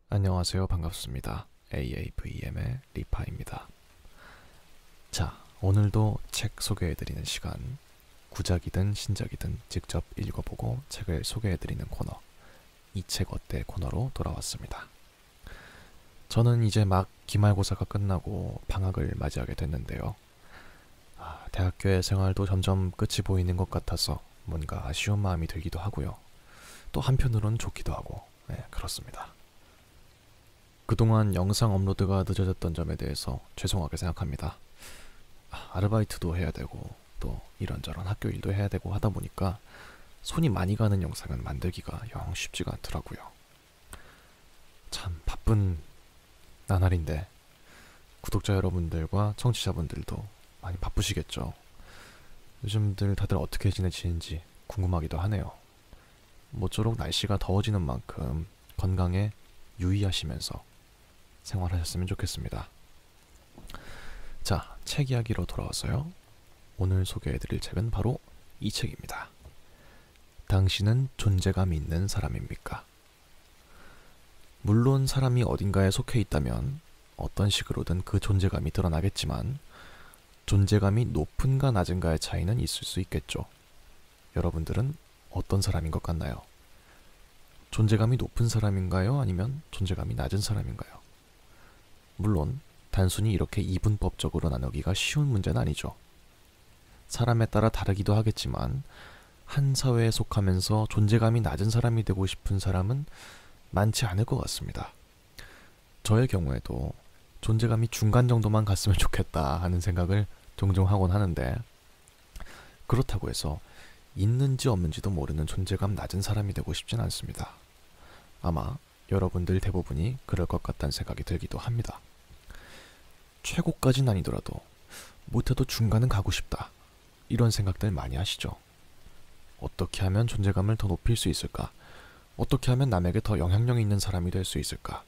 안녕하세요. 반갑습니다. AAVM의 리파입니다. 자, 오늘도 책 소개해드리는 시간, 구작이든 신작이든 직접 읽어보고 책을 소개해드리는 코너, 이 책 어때 코너로 돌아왔습니다. 저는 이제 막 기말고사가 끝나고 방학을 맞이하게 됐는데요. 대학교의 생활도 점점 끝이 보이는 것 같아서 뭔가 아쉬운 마음이 들기도 하고요. 또 한편으로는 좋기도 하고, 그렇습니다. 그동안 영상 업로드가 늦어졌던 점에 대해서 죄송하게 생각합니다. 아르바이트도 해야 되고 또 이런저런 학교 일도 해야 되고 하다 보니까 손이 많이 가는 영상은 만들기가 영 쉽지가 않더라고요. 참 바쁜 나날인데 구독자 여러분들과 청취자분들도 많이 바쁘시겠죠. 요즘들 다들 어떻게 지내시는지 궁금하기도 하네요. 모쪼록 날씨가 더워지는 만큼 건강에 유의하시면서 생활하셨으면 좋겠습니다. 자, 책 이야기로 돌아와서요. 오늘 소개해드릴 책은 바로 이 책입니다. 당신은 존재감 있는 사람입니까? 물론 사람이 어딘가에 속해 있다면 어떤 식으로든 그 존재감이 드러나겠지만 존재감이 높은가 낮은가의 차이는 있을 수 있겠죠. 여러분들은 어떤 사람인 것 같나요? 존재감이 높은 사람인가요? 아니면 존재감이 낮은 사람인가요? 물론 단순히 이렇게 이분법적으로 나누기가 쉬운 문제는 아니죠. 사람에 따라 다르기도 하겠지만 한 사회에 속하면서 존재감이 낮은 사람이 되고 싶은 사람은 많지 않을 것 같습니다. 저의 경우에도 존재감이 중간 정도만 갔으면 좋겠다 하는 생각을 종종 하곤 하는데, 그렇다고 해서 있는지 없는지도 모르는 존재감 낮은 사람이 되고 싶진 않습니다. 아마 여러분들 대부분이 그럴 것 같다는 생각이 들기도 합니다. 최고까지는 아니더라도 못해도 중간은 가고 싶다, 이런 생각들 많이 하시죠. 어떻게 하면 존재감을 더 높일 수 있을까? 어떻게 하면 남에게 더 영향력 있는 사람이 될 수 있을까?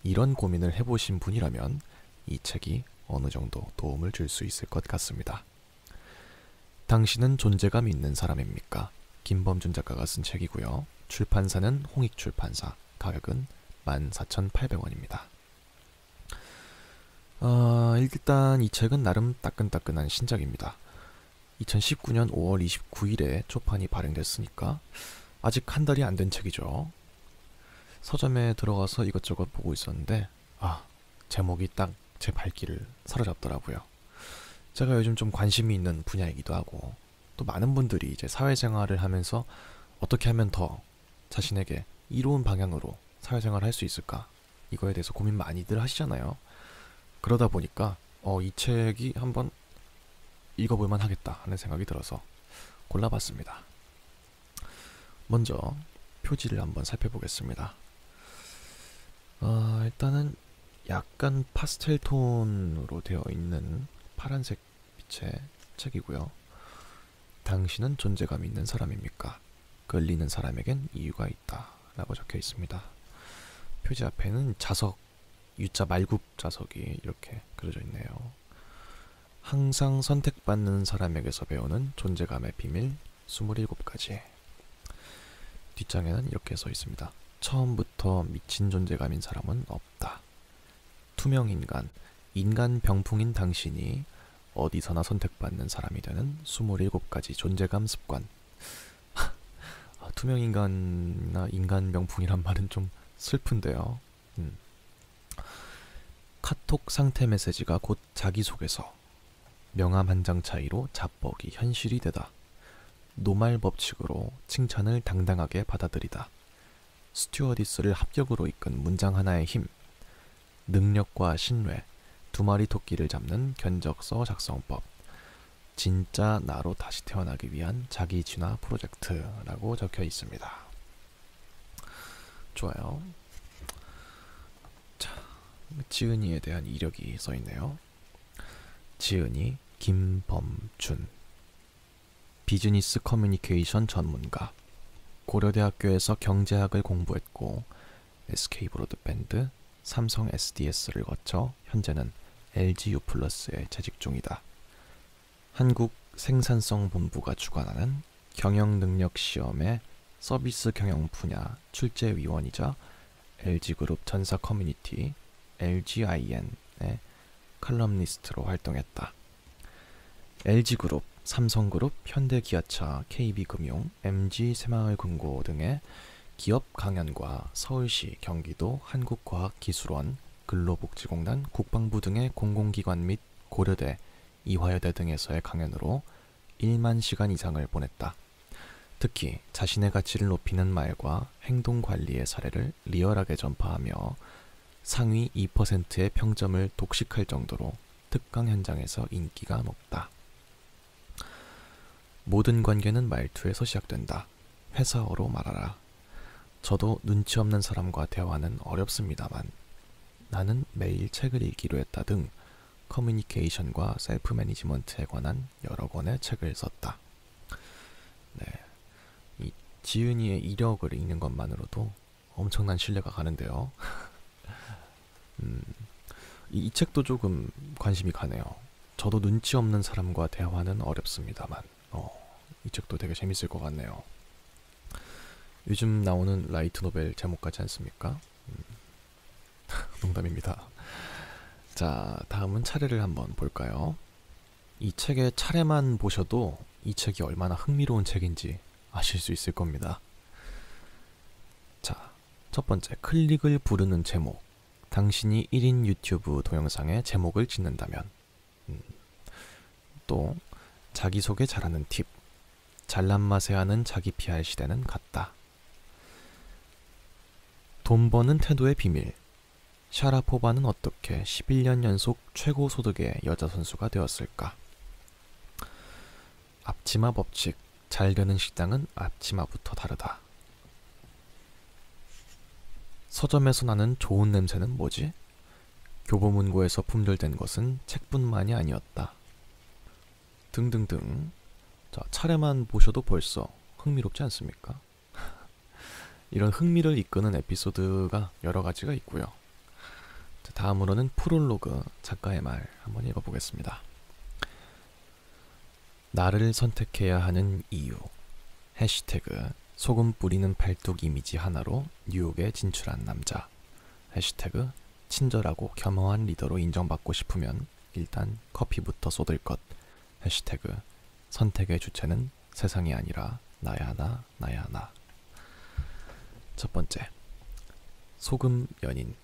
이런 고민을 해보신 분이라면 이 책이 어느 정도 도움을 줄 수 있을 것 같습니다. 당신은 존재감 있는 사람입니까? 김범준 작가가 쓴 책이고요. 출판사는 홍익출판사, 가격은 14,800원입니다. 일단 이 책은 나름 따끈따끈한 신작입니다. 2019년 5월 29일에 초판이 발행됐으니까 아직 한 달이 안 된 책이죠. 서점에 들어가서 이것저것 보고 있었는데 제목이 딱 제 발길을 사로잡더라고요. 제가 요즘 좀 관심이 있는 분야이기도 하고, 또 많은 분들이 이제 사회생활을 하면서 어떻게 하면 더 자신에게 이로운 방향으로 사회생활을 할 수 있을까, 이거에 대해서 고민 많이들 하시잖아요. 그러다 보니까 이 책이 한번 읽어볼만 하겠다 하는 생각이 들어서 골라봤습니다. 먼저 표지를 한번 살펴보겠습니다. 일단은 약간 파스텔 톤으로 되어 있는 파란색 빛의 책이고요. 당신은 존재감 있는 사람입니까? 끌리는 사람에겐 이유가 있다 라고 적혀 있습니다. 표지 앞에는 자석, U자 말굽 자석이 이렇게 그려져 있네요. 항상 선택받는 사람에게서 배우는 존재감의 비밀 27가지. 뒷장에는 이렇게 써 있습니다. 처음부터 미친 존재감인 사람은 없다. 투명인간, 인간 병풍인 당신이 어디서나 선택받는 사람이 되는 27가지 존재감 습관. 투명인간이나 인간 병풍이란 말은 좀 슬픈데요. 카톡 상태 메시지가 곧 자기소개서. 명함 한 장 차이로 자뻑이 현실이 되다. 노말 법칙으로 칭찬을 당당하게 받아들이다. 스튜어디스를 합격으로 이끈 문장 하나의 힘. 능력과 신뢰, 두 마리 토끼를 잡는 견적서 작성법. 진짜 나로 다시 태어나기 위한 자기 진화 프로젝트라고 적혀 있습니다. 좋아요. 자, 지은이에 대한 이력이 써 있네요. 지은이 김범준, 비즈니스 커뮤니케이션 전문가, 고려대학교에서 경제학을 공부했고 SK 브로드밴드, 삼성 SDS를 거쳐 현재는 LG U+에 재직 중이다. 한국 생산성본부가 주관하는 경영능력시험의 서비스 경영 분야 출제위원이자 LG그룹 전사 커뮤니티 LGIN의 칼럼니스트로 활동했다. LG그룹, 삼성그룹, 현대기아차, KB금융, MG새마을금고 등의 기업 강연과 서울시, 경기도, 한국과학기술원, 근로복지공단, 국방부 등의 공공기관 및 고려대, 이화여대 등에서의 강연으로 1만 시간 이상을 보냈다. 특히 자신의 가치를 높이는 말과 행동 관리의 사례를 리얼하게 전파하며 상위 2%의 평점을 독식할 정도로 특강 현장에서 인기가 높다. 모든 관계는 말투에서 시작된다. 회사어로 말하라. 저도 눈치 없는 사람과 대화는 어렵습니다만 나는 매일 책을 읽기로 했다 등 커뮤니케이션과 셀프 매니지먼트에 관한 여러 권의 책을 썼다. 네, 이 지은이의 이력을 읽는 것만으로도 엄청난 신뢰가 가는데요. 이 책도 조금 관심이 가네요. 저도 눈치 없는 사람과 대화는 어렵습니다만 이 책도 되게 재밌을 것 같네요. 요즘 나오는 라이트 노벨 제목 같지 않습니까? 농담입니다. 자, 다음은 차례를 한번 볼까요? 이 책의 차례만 보셔도 이 책이 얼마나 흥미로운 책인지 아실 수 있을 겁니다. 자, 첫 번째, 클릭을 부르는 제목. 당신이 1인 유튜브 동영상에 제목을 짓는다면. 또 자기소개 잘하는 팁. 잘난 맛에 하는 자기 PR 시대는 갔다. 돈 버는 태도의 비밀. 샤라포바는 어떻게 11년 연속 최고 소득의 여자 선수가 되었을까? 앞치마 법칙. 잘 되는 식당은 앞치마부터 다르다. 서점에서 나는 좋은 냄새는 뭐지? 교보문고에서 품절된 것은 책뿐만이 아니었다. 등등등. 자, 차례만 보셔도 벌써 흥미롭지 않습니까? 이런 흥미를 이끄는 에피소드가 여러 가지가 있고요. 자, 다음으로는 프롤로그 작가의 말 한번 읽어보겠습니다. 나를 선택해야 하는 이유. 해시태그 소금 뿌리는 팔뚝 이미지 하나로 뉴욕에 진출한 남자. 해시태그 친절하고 겸허한 리더로 인정받고 싶으면 일단 커피부터 쏟을 것. 해시태그 선택의 주체는 세상이 아니라 나야 나 나야 나. 첫 번째, 소금 연인.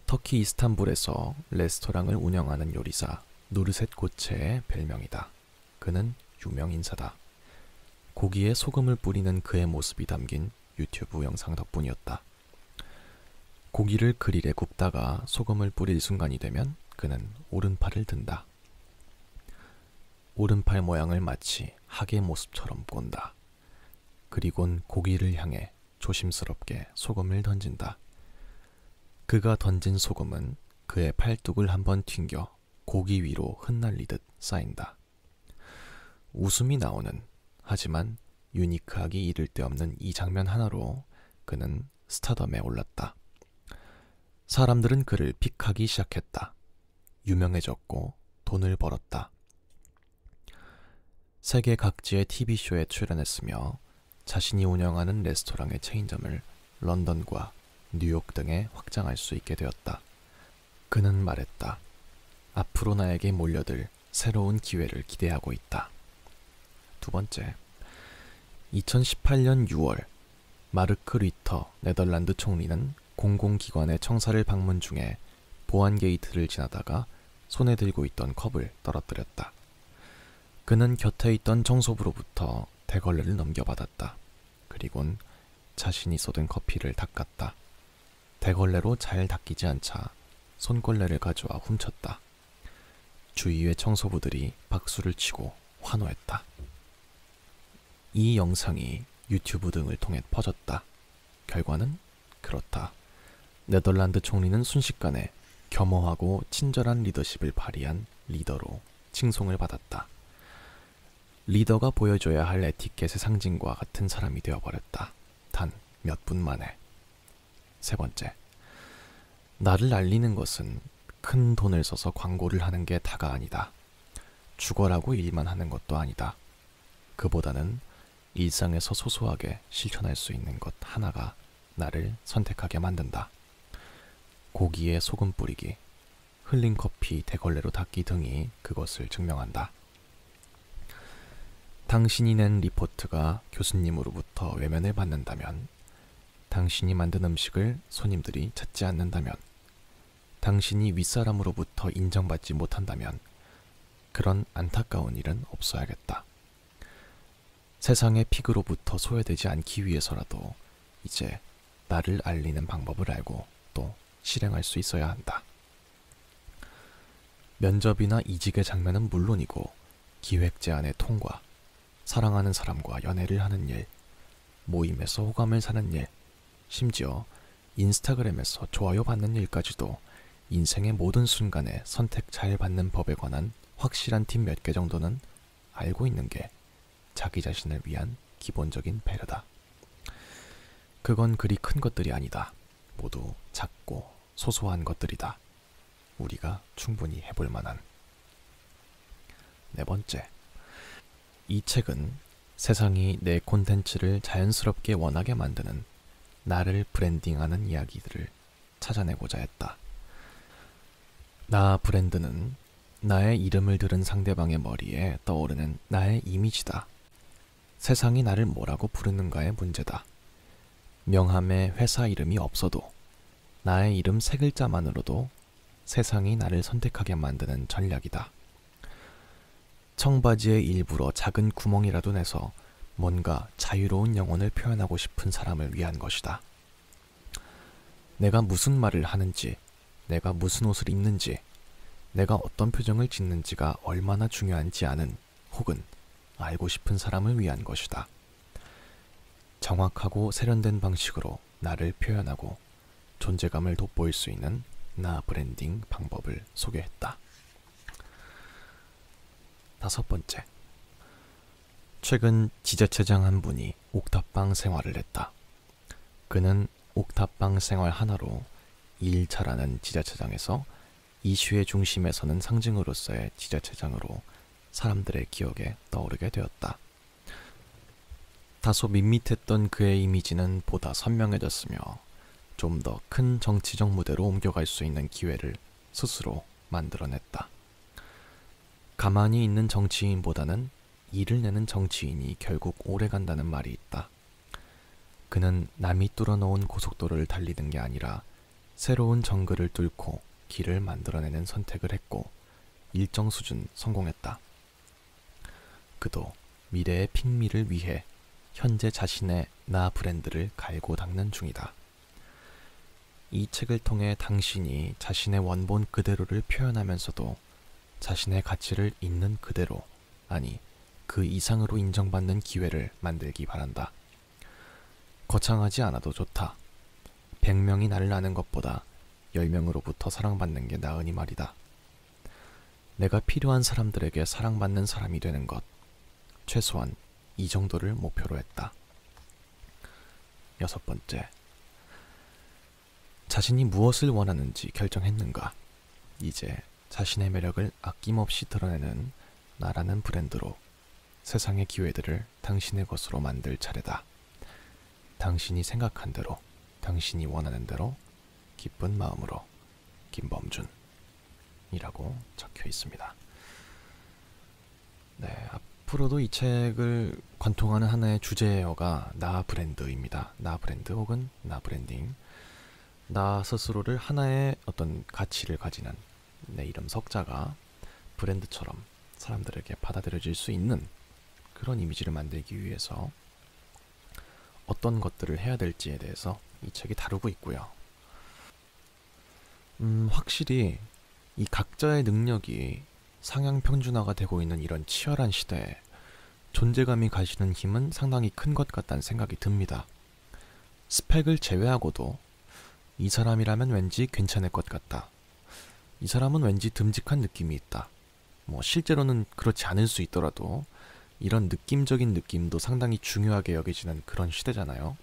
터키 이스탄불에서 레스토랑을 운영하는 요리사 누르셋 고체의 별명이다. 그는 유명 인사다. 고기에 소금을 뿌리는 그의 모습이 담긴 유튜브 영상 덕분이었다. 고기를 그릴에 굽다가 소금을 뿌릴 순간이 되면 그는 오른팔을 든다. 오른팔 모양을 마치 학의 모습처럼 꼰다. 그리곤 고기를 향해 조심스럽게 소금을 던진다. 그가 던진 소금은 그의 팔뚝을 한번 튕겨 고기 위로 흩날리듯 쌓인다. 웃음이 나오는, 하지만 유니크하기 이를 데 없는 이 장면 하나로 그는 스타덤에 올랐다. 사람들은 그를 픽하기 시작했다. 유명해졌고 돈을 벌었다. 세계 각지의 TV쇼에 출연했으며 자신이 운영하는 레스토랑의 체인점을 런던과 뉴욕 등에 확장할 수 있게 되었다. 그는 말했다. 앞으로 나에게 몰려들 새로운 기회를 기대하고 있다. 두 번째, 2018년 6월 마르크 리터 네덜란드 총리는 공공기관의 청사를 방문 중에 보안 게이트를 지나다가 손에 들고 있던 컵을 떨어뜨렸다. 그는 곁에 있던 청소부로부터 대걸레를 넘겨받았다. 그리곤 자신이 쏟은 커피를 닦았다. 대걸레로 잘 닦이지 않자 손걸레를 가져와 훔쳤다. 주위의 청소부들이 박수를 치고 환호했다. 이 영상이 유튜브 등을 통해 퍼졌다. 결과는 그렇다. 네덜란드 총리는 순식간에 겸허하고 친절한 리더십을 발휘한 리더로 칭송을 받았다. 리더가 보여줘야 할 에티켓의 상징과 같은 사람이 되어버렸다. 단 몇 분 만에. 세 번째, 나를 알리는 것은 큰 돈을 써서 광고를 하는 게 다가 아니다. 죽어라고 일만 하는 것도 아니다. 그보다는 일상에서 소소하게 실천할 수 있는 것 하나가 나를 선택하게 만든다. 고기에 소금 뿌리기, 흘린 커피 대걸레로 닦기 등이 그것을 증명한다. 당신이 낸 리포트가 교수님으로부터 외면을 받는다면, 당신이 만든 음식을 손님들이 찾지 않는다면, 당신이 윗사람으로부터 인정받지 못한다면 그런 안타까운 일은 없어야겠다. 세상의 픽으로부터 소외되지 않기 위해서라도 이제 나를 알리는 방법을 알고 또 실행할 수 있어야 한다. 면접이나 이직의 장면은 물론이고 기획 제안의 통과, 사랑하는 사람과 연애를 하는 일, 모임에서 호감을 사는 일, 심지어 인스타그램에서 좋아요 받는 일까지도 인생의 모든 순간에 선택 잘 받는 법에 관한 확실한 팁 몇 개 정도는 알고 있는 게 자기 자신을 위한 기본적인 배려다. 그건 그리 큰 것들이 아니다. 모두 작고 소소한 것들이다. 우리가 충분히 해볼 만한. 네 번째, 이 책은 세상이 내 콘텐츠를 자연스럽게 원하게 만드는 나를 브랜딩하는 이야기들을 찾아내고자 했다. 나 브랜드는 나의 이름을 들은 상대방의 머리에 떠오르는 나의 이미지다. 세상이 나를 뭐라고 부르는가의 문제다. 명함에 회사 이름이 없어도 나의 이름 세 글자만으로도 세상이 나를 선택하게 만드는 전략이다. 청바지에 일부러 작은 구멍이라도 내서 뭔가 자유로운 영혼을 표현하고 싶은 사람을 위한 것이다. 내가 무슨 말을 하는지, 내가 무슨 옷을 입는지, 내가 어떤 표정을 짓는지가 얼마나 중요한지 아는 혹은 알고 싶은 사람을 위한 것이다. 정확하고 세련된 방식으로 나를 표현하고 존재감을 돋보일 수 있는 나 브랜딩 방법을 소개했다. 다섯 번째, 최근 지자체장 한 분이 옥탑방 생활을 했다. 그는 옥탑방 생활 하나로 일 잘하는 지자체장에서 이슈의 중심에 서는 상징으로서의 지자체장으로 사람들의 기억에 떠오르게 되었다. 다소 밋밋했던 그의 이미지는 보다 선명해졌으며 좀 더 큰 정치적 무대로 옮겨갈 수 있는 기회를 스스로 만들어냈다. 가만히 있는 정치인보다는 일을 내는 정치인이 결국 오래 간다는 말이 있다. 그는 남이 뚫어놓은 고속도로를 달리는 게 아니라 새로운 정글을 뚫고 길을 만들어내는 선택을 했고 일정 수준 성공했다. 그도 미래의 핑미를 위해 현재 자신의 나 브랜드를 갈고 닦는 중이다. 이 책을 통해 당신이 자신의 원본 그대로를 표현하면서도 자신의 가치를 있는 그대로, 아니 그 이상으로 인정받는 기회를 만들기 바란다. 거창하지 않아도 좋다. 100명이 나를 아는 것보다 10명으로부터 사랑받는 게 나으니 말이다. 내가 필요한 사람들에게 사랑받는 사람이 되는 것, 최소한 이 정도를 목표로 했다. 여섯 번째, 자신이 무엇을 원하는지 결정했는가? 이제 자신의 매력을 아낌없이 드러내는 나라는 브랜드로 세상의 기회들을 당신의 것으로 만들 차례다. 당신이 생각한 대로, 당신이 원하는 대로, 기쁜 마음으로, 김범준 이라고 적혀 있습니다. 네, 앞으로도 이 책을 관통하는 하나의 주제어가 나 브랜드입니다. 나 브랜드 혹은 나 브랜딩. 나 스스로를 하나의 어떤 가치를 가지는 내 이름 석자가 브랜드처럼 사람들에게 받아들여질 수 있는 그런 이미지를 만들기 위해서 어떤 것들을 해야 될지에 대해서 이 책이 다루고 있고요. 확실히 이 각자의 능력이 상향 평준화가 되고 있는 이런 치열한 시대에 존재감이 가지는 힘은 상당히 큰 것 같다는 생각이 듭니다. 스펙을 제외하고도 이 사람이라면 왠지 괜찮을 것 같다. 이 사람은 왠지 듬직한 느낌이 있다. 실제로는 그렇지 않을 수 있더라도 이런 느낌적인 느낌도 상당히 중요하게 여겨지는 그런 시대잖아요.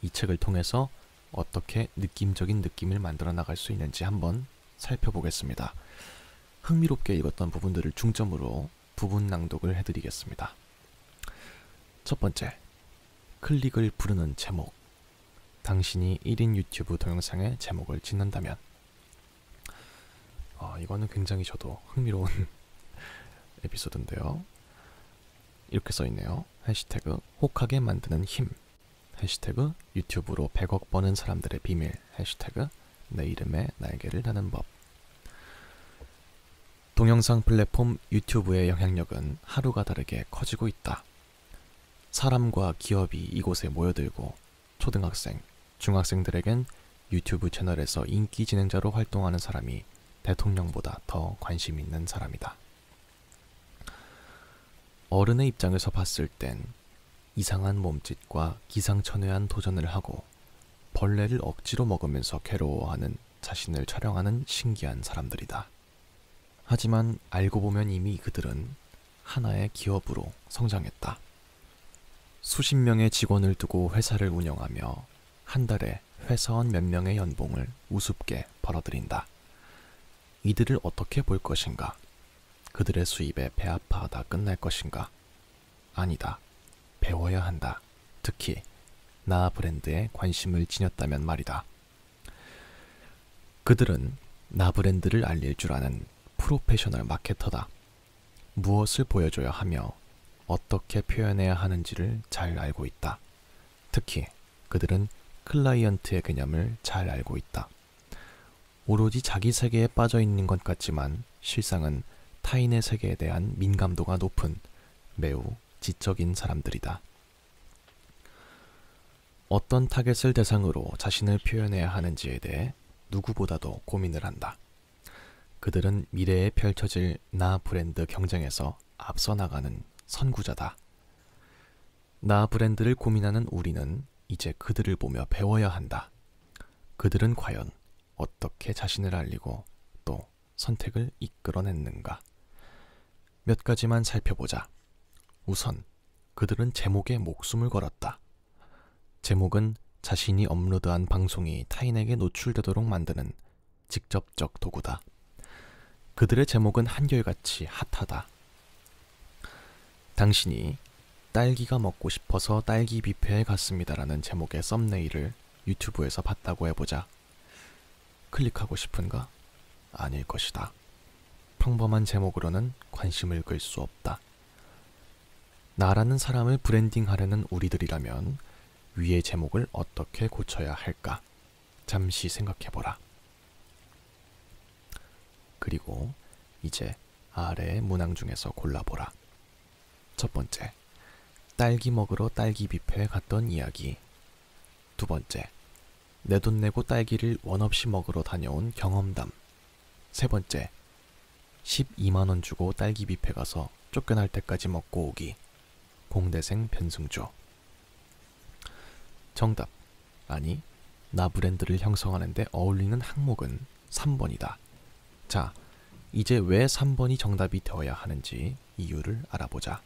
이 책을 통해서 어떻게 느낌적인 느낌을 만들어 나갈 수 있는지 한번 살펴보겠습니다. 흥미롭게 읽었던 부분들을 중점으로 부분 낭독을 해드리겠습니다. 첫 번째, 클릭을 부르는 제목. 당신이 1인 유튜브 동영상의 제목을 짓는다면. 이거는 굉장히 저도 흥미로운 에피소드인데요. 이렇게 써있네요. 해시태그 혹하게 만드는 힘, 해시태그 유튜브로 100억 버는 사람들의 비밀, 해시태그 내 이름에 날개를 다는 법. 동영상 플랫폼 유튜브의 영향력은 하루가 다르게 커지고 있다. 사람과 기업이 이곳에 모여들고 초등학생, 중학생들에겐 유튜브 채널에서 인기 진행자로 활동하는 사람이 대통령보다 더 관심 있는 사람이다. 어른의 입장에서 봤을 땐 이상한 몸짓과 기상천외한 도전을 하고 벌레를 억지로 먹으면서 괴로워하는 자신을 촬영하는 신기한 사람들이다. 하지만 알고 보면 이미 그들은 하나의 기업으로 성장했다. 수십 명의 직원을 두고 회사를 운영하며 한 달에 회사원 몇 명의 연봉을 우습게 벌어들인다. 이들을 어떻게 볼 것인가? 그들의 수입에 배 아파하다 끝날 것인가? 아니다. 배워야 한다. 특히 나 브랜드에 관심을 지녔다면 말이다. 그들은 나 브랜드를 알릴 줄 아는 프로페셔널 마케터다. 무엇을 보여줘야 하며 어떻게 표현해야 하는지를 잘 알고 있다. 특히 그들은 클라이언트의 개념을 잘 알고 있다. 오로지 자기 세계에 빠져 있는 것 같지만 실상은 타인의 세계에 대한 민감도가 높은 매우 지적인 사람들이다. 어떤 타겟을 대상으로 자신을 표현해야 하는지에 대해 누구보다도 고민을 한다. 그들은 미래에 펼쳐질 나 브랜드 경쟁에서 앞서 나가는 선구자다. 나 브랜드를 고민하는 우리는 이제 그들을 보며 배워야 한다. 그들은 과연 어떻게 자신을 알리고 또 선택을 이끌어냈는가? 몇 가지만 살펴보자. 우선 그들은 제목에 목숨을 걸었다. 제목은 자신이 업로드한 방송이 타인에게 노출되도록 만드는 직접적 도구다. 그들의 제목은 한결같이 핫하다. 당신이 딸기가 먹고 싶어서 딸기 뷔페에 갔습니다라는 제목의 썸네일을 유튜브에서 봤다고 해보자. 클릭하고 싶은가? 아닐 것이다. 평범한 제목으로는 관심을 끌 수 없다. 나라는 사람을 브랜딩하려는 우리들이라면 위의 제목을 어떻게 고쳐야 할까? 잠시 생각해보라. 그리고 이제 아래의 문항 중에서 골라보라. 첫 번째, 딸기 먹으러 딸기 뷔페에 갔던 이야기. 두 번째, 내 돈 내고 딸기를 원 없이 먹으러 다녀온 경험담. 세 번째, 12만원 주고 딸기 뷔페 가서 쫓겨날 때까지 먹고 오기. 공대생 변승조. 정답, 아니, 나 브랜드를 형성하는 데 어울리는 항목은 3번이다. 자, 이제 왜 3번이 정답이 되어야 하는지 이유를 알아보자.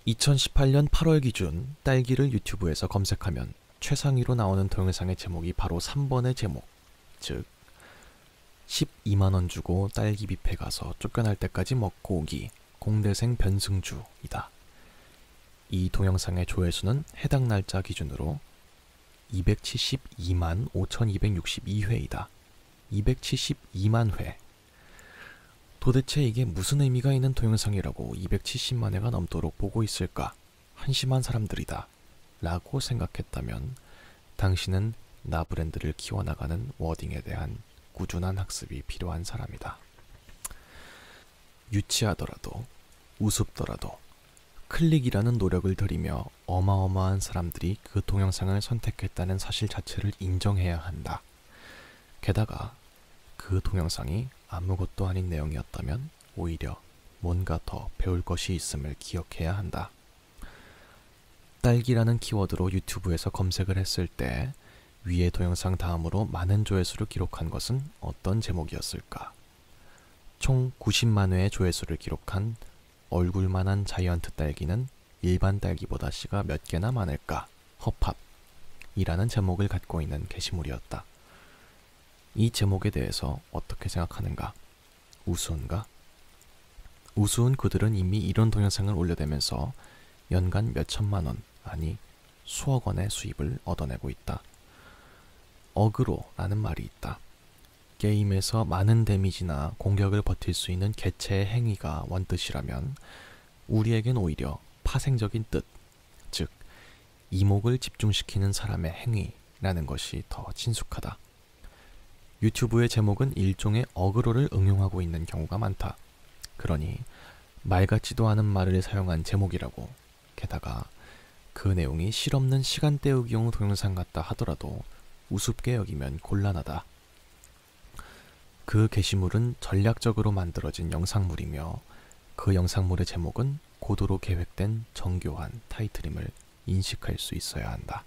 2018년 8월 기준 딸기를 유튜브에서 검색하면 최상위로 나오는 동영상의 제목이 바로 3번의 제목, 즉 12만원 주고 딸기 뷔페 가서 쫓겨날 때까지 먹고 오기, 공대생 변승주이다. 이 동영상의 조회수는 해당 날짜 기준으로 272만 5262회이다. 272만 회. 도대체 이게 무슨 의미가 있는 동영상이라고 270만 회가 넘도록 보고 있을까? 한심한 사람들이다. 라고 생각했다면 당신은 나 브랜드를 키워나가는 워딩에 대한 꾸준한 학습이 필요한 사람이다. 유치하더라도 우습더라도 클릭이라는 노력을 들이며 어마어마한 사람들이 그 동영상을 선택했다는 사실 자체를 인정해야 한다. 게다가 그 동영상이 아무것도 아닌 내용이었다면 오히려 뭔가 더 배울 것이 있음을 기억해야 한다. 딸기라는 키워드로 유튜브에서 검색을 했을 때 위의 동영상 다음으로 많은 조회수를 기록한 것은 어떤 제목이었을까? 총 90만 회의 조회수를 기록한 얼굴만한 자이언트 딸기는 일반 딸기보다 씨가 몇 개나 많을까? 허팝이라는 제목을 갖고 있는 게시물이었다. 이 제목에 대해서 어떻게 생각하는가? 우스운가? 우스운 그들은 이미 이런 동영상을 올려대면서 연간 몇 천만 원, 아니 수억 원의 수입을 얻어내고 있다. 어그로라는 말이 있다. 게임에서 많은 데미지나 공격을 버틸 수 있는 개체의 행위가 원뜻이라면 우리에겐 오히려 파생적인 뜻, 즉 이목을 집중시키는 사람의 행위라는 것이 더 친숙하다. 유튜브의 제목은 일종의 어그로를 응용하고 있는 경우가 많다. 그러니 말 같지도 않은 말을 사용한 제목이라고, 게다가 그 내용이 실없는 시간 때우기용 동영상 같다 하더라도 우습게 여기면 곤란하다. 그 게시물은 전략적으로 만들어진 영상물이며 그 영상물의 제목은 고도로 계획된 정교한 타이틀임을 인식할 수 있어야 한다.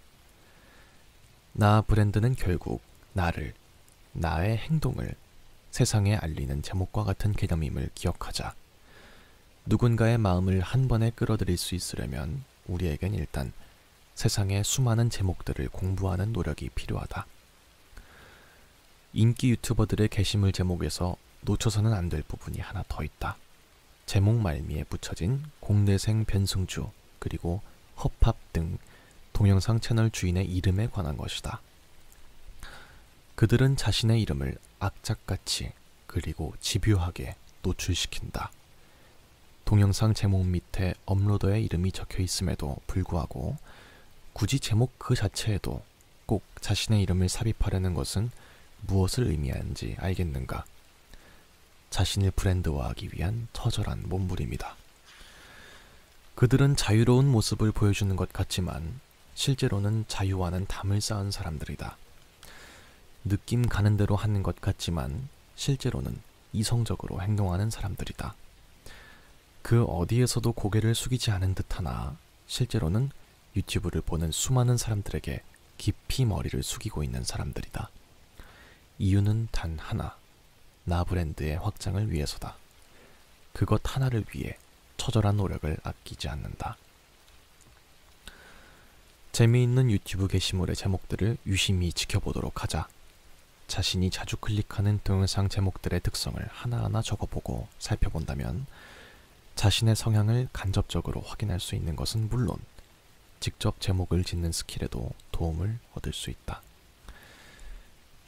나 브랜드는 결국 나를, 나의 행동을 세상에 알리는 제목과 같은 개념임을 기억하자. 누군가의 마음을 한 번에 끌어들일 수 있으려면 우리에겐 일단 세상의 수많은 제목들을 공부하는 노력이 필요하다. 인기 유튜버들의 게시물 제목에서 놓쳐서는 안 될 부분이 하나 더 있다. 제목 말미에 붙여진 공대생 변승주 그리고 허팝 등 동영상 채널 주인의 이름에 관한 것이다. 그들은 자신의 이름을 악착같이 그리고 집요하게 노출시킨다. 동영상 제목 밑에 업로더의 이름이 적혀 있음에도 불구하고 굳이 제목 그 자체에도 꼭 자신의 이름을 삽입하려는 것은 무엇을 의미하는지 알겠는가? 자신을 브랜드화하기 위한 처절한 몸부림이다. 그들은 자유로운 모습을 보여주는 것 같지만 실제로는 자유와는 담을 쌓은 사람들이다. 느낌 가는 대로 하는 것 같지만 실제로는 이성적으로 행동하는 사람들이다. 그 어디에서도 고개를 숙이지 않은 듯하나 실제로는 유튜브를 보는 수많은 사람들에게 깊이 머리를 숙이고 있는 사람들이다. 이유는 단 하나, 나 브랜드의 확장을 위해서다. 그것 하나를 위해 처절한 노력을 아끼지 않는다. 재미있는 유튜브 게시물의 제목들을 유심히 지켜보도록 하자. 자신이 자주 클릭하는 동영상 제목들의 특성을 하나하나 적어보고 살펴본다면 자신의 성향을 간접적으로 확인할 수 있는 것은 물론 직접 제목을 짓는 스킬에도 도움을 얻을 수 있다.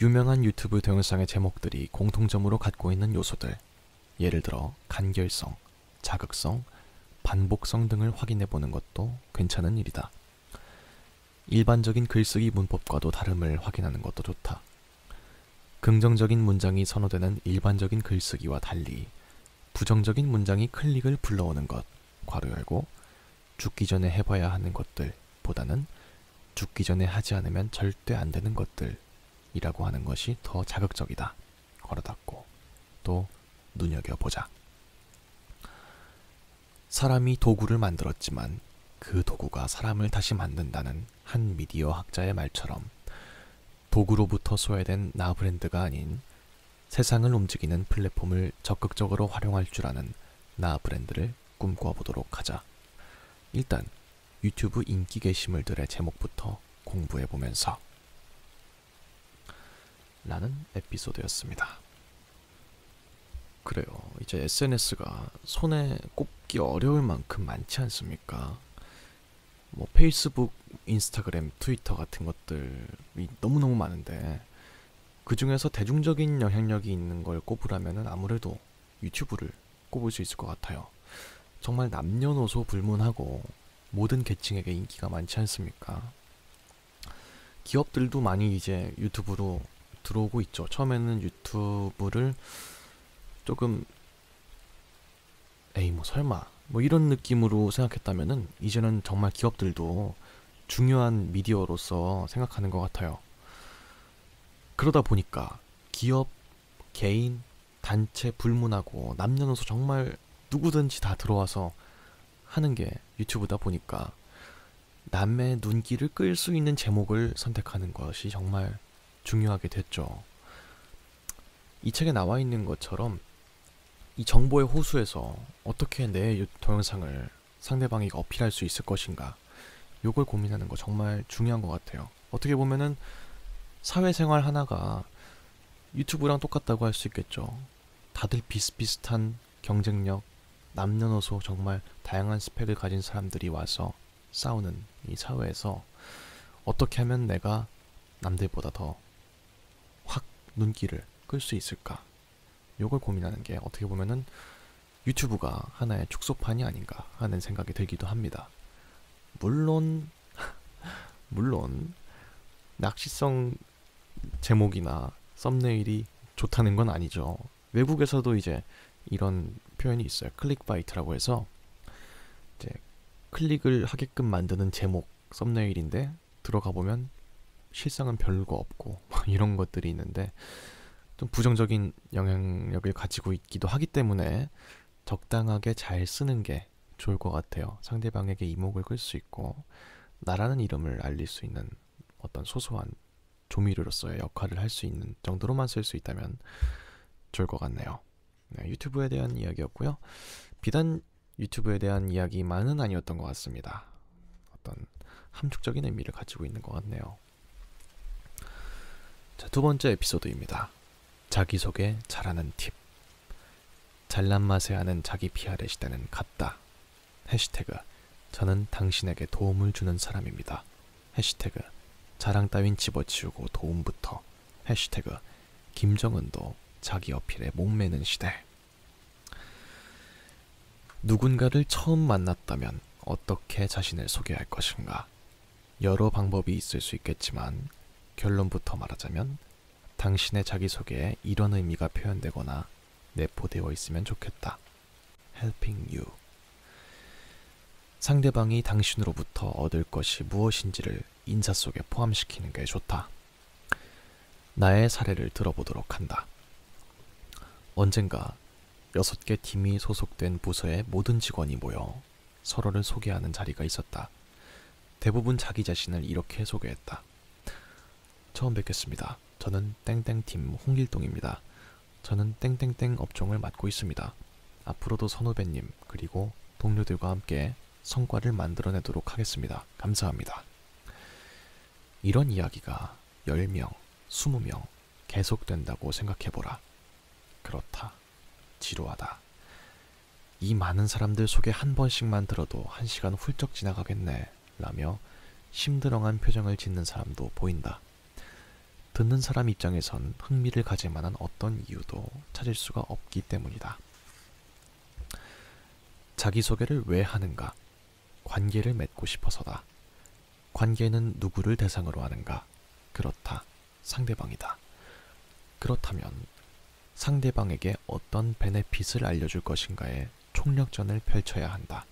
유명한 유튜브 동영상의 제목들이 공통점으로 갖고 있는 요소들, 예를 들어 간결성, 자극성, 반복성 등을 확인해보는 것도 괜찮은 일이다. 일반적인 글쓰기 문법과도 다름을 확인하는 것도 좋다. 긍정적인 문장이 선호되는 일반적인 글쓰기와 달리 부정적인 문장이 클릭을 불러오는 것, 괄호 열고, 죽기 전에 해봐야 하는 것들 보다는 죽기 전에 하지 않으면 절대 안 되는 것들 이라고 하는 것이 더 자극적이다. 걸어 닫고 또 눈여겨보자. 사람이 도구를 만들었지만 그 도구가 사람을 다시 만든다는 한 미디어 학자의 말처럼 도구로부터 소외된 나 브랜드가 아닌 세상을 움직이는 플랫폼을 적극적으로 활용할 줄 아는 나 브랜드를 꿈꿔보도록 하자. 일단 유튜브 인기 게시물들의 제목부터 공부해보면서 라는 에피소드였습니다. 그래요. 이제 SNS가 손에 꼽기 어려울 만큼 많지 않습니까? 뭐 페이스북, 인스타그램, 트위터 같은 것들이 너무너무 많은데 그 중에서 대중적인 영향력이 있는 걸 꼽으라면 아무래도 유튜브를 꼽을 수 있을 것 같아요. 정말 남녀노소 불문하고 모든 계층에게 인기가 많지 않습니까? 기업들도 많이 이제 유튜브로 들어오고 있죠. 처음에는 유튜브를 조금 에이 뭐 설마 뭐 이런 느낌으로 생각했다면은 이제는 정말 기업들도 중요한 미디어로서 생각하는 것 같아요. 그러다 보니까 기업, 개인, 단체 불문하고 남녀노소 정말 누구든지 다 들어와서 하는 게 유튜브다 보니까 남의 눈길을 끌 수 있는 제목을 선택하는 것이 정말 중요하게 됐죠. 이 책에 나와 있는 것처럼 이 정보의 호수에서 어떻게 내 동영상을 상대방에게 어필할 수 있을 것인가, 요걸 고민하는 거 정말 중요한 것 같아요. 어떻게 보면은 사회생활 하나가 유튜브랑 똑같다고 할 수 있겠죠. 다들 비슷비슷한 경쟁력, 남녀노소 정말 다양한 스펙을 가진 사람들이 와서 싸우는 이 사회에서 어떻게 하면 내가 남들보다 더 확 눈길을 끌 수 있을까? 요걸 고민하는 게 어떻게 보면은 유튜브가 하나의 축소판이 아닌가 하는 생각이 들기도 합니다. 물론 낚시성 제목이나 썸네일이 좋다는 건 아니죠. 외국에서도 이제 이런 표현이 있어요. 클릭바이트라고 해서 이제 클릭을 하게끔 만드는 제목, 썸네일인데 들어가 보면 실상은 별거 없고 이런 것들이 있는데 좀 부정적인 영향력을 가지고 있기도 하기 때문에 적당하게 잘 쓰는 게 좋을 것 같아요. 상대방에게 이목을 끌 수 있고 나라는 이름을 알릴 수 있는 어떤 소소한 조미료로서의 역할을 할 수 있는 정도로만 쓸 수 있다면 좋을 것 같네요. 네, 유튜브에 대한 이야기였고요. 비단 유튜브에 대한 이야기만은 아니었던 것 같습니다. 어떤 함축적인 의미를 가지고 있는 것 같네요. 자, 두 번째 에피소드입니다. 자기소개 잘하는 팁. 잘난 맛에 하는 자기 PR의 시대는 갔다. 해시태그 저는 당신에게 도움을 주는 사람입니다. 해시태그 자랑 따윈 집어치우고 도움부터. 해시태그 김정은도 자기 어필에 목매는 시대. 누군가를 처음 만났다면 어떻게 자신을 소개할 것인가? 여러 방법이 있을 수 있겠지만 결론부터 말하자면 당신의 자기소개에 이런 의미가 표현되거나 내포되어 있으면 좋겠다. Helping you. 상대방이 당신으로부터 얻을 것이 무엇인지를 인사 속에 포함시키는 게 좋다. 나의 사례를 들어보도록 한다. 언젠가 6개 팀이 소속된 부서의 모든 직원이 모여 서로를 소개하는 자리가 있었다. 대부분 자기 자신을 이렇게 소개했다. 처음 뵙겠습니다. 저는 땡땡팀 홍길동입니다. 저는 땡땡땡 업종을 맡고 있습니다. 앞으로도 선후배님 그리고 동료들과 함께 성과를 만들어내도록 하겠습니다. 감사합니다. 이런 이야기가 10명, 20명 계속된다고 생각해보라. 그렇다. 지루하다. 이 많은 사람들 속에 한 번씩만 들어도 1시간 훌쩍 지나가겠네 라며 심드렁한 표정을 짓는 사람도 보인다. 듣는 사람 입장에선 흥미를 가질 만한 어떤 이유도 찾을 수가 없기 때문이다. 자기소개를 왜 하는가? 관계를 맺고 싶어서다. 관계는 누구를 대상으로 하는가? 그렇다. 상대방이다. 그렇다면 상대방에게 어떤 베네핏을 알려줄 것인가에 총력전을 펼쳐야 한다.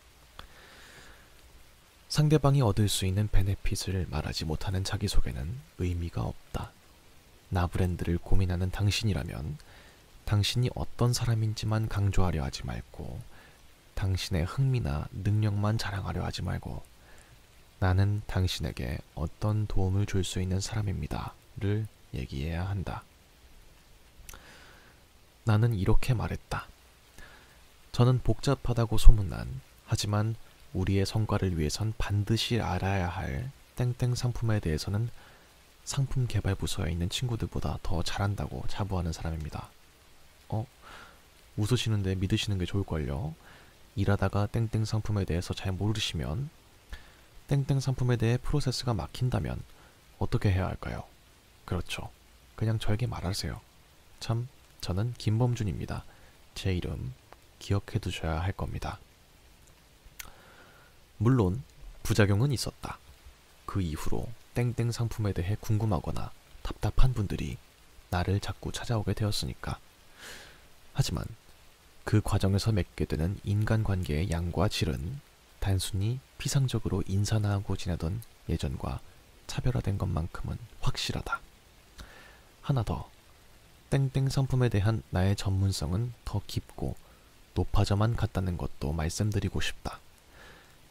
상대방이 얻을 수 있는 베네핏을 말하지 못하는 자기소개는 의미가 없다. 나 브랜드를 고민하는 당신이라면 당신이 어떤 사람인지만 강조하려 하지 말고 당신의 흥미나 능력만 자랑하려 하지 말고 나는 당신에게 어떤 도움을 줄 수 있는 사람입니다 를 얘기해야 한다. 나는 이렇게 말했다. 저는 복잡하다고 소문난 하지만 우리의 성과를 위해선 반드시 알아야 할 땡땡 상품에 대해서는 상품 개발 부서에 있는 친구들보다 더 잘한다고 자부하는 사람입니다. 웃으시는데 믿으시는 게 좋을걸요. 일하다가 땡땡 상품에 대해서 잘 모르시면 땡땡 상품에 대해 프로세스가 막힌다면 어떻게 해야 할까요? 그렇죠. 그냥 저에게 말하세요. 참, 저는 김범준입니다. 제 이름 기억해 두셔야 할 겁니다. 물론 부작용은 있었다. 그 이후로 땡땡 상품에 대해 궁금하거나 답답한 분들이 나를 자꾸 찾아오게 되었으니까. 하지만 그 과정에서 맺게 되는 인간관계의 양과 질은 단순히 피상적으로 인사나 하고 지내던 예전과 차별화된 것만큼은 확실하다. 하나 더, 땡땡 상품에 대한 나의 전문성은 더 깊고 높아져만 갔다는 것도 말씀드리고 싶다.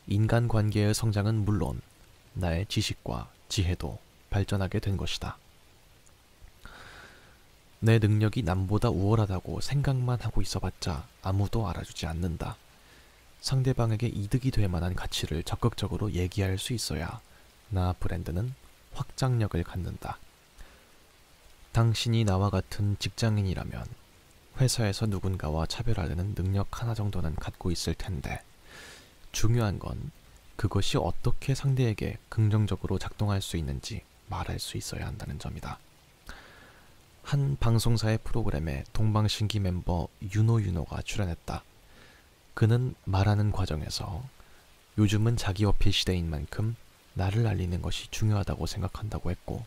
인간관계의 성장은 물론 나의 지식과 지혜도 발전하게 된 것이다. 내 능력이 남보다 우월하다고 생각만 하고 있어봤자 아무도 알아주지 않는다. 상대방에게 이득이 될 만한 가치를 적극적으로 얘기할 수 있어야 나 브랜드는 확장력을 갖는다. 당신이 나와 같은 직장인이라면 회사에서 누군가와 차별화되는 능력 하나 정도는 갖고 있을 텐데 중요한 건 그것이 어떻게 상대에게 긍정적으로 작동할 수 있는지 말할 수 있어야 한다는 점이다. 한 방송사의 프로그램에 동방신기 멤버 윤호가 출연했다. 그는 말하는 과정에서 요즘은 자기 어필 시대인 만큼 나를 알리는 것이 중요하다고 생각한다고 했고,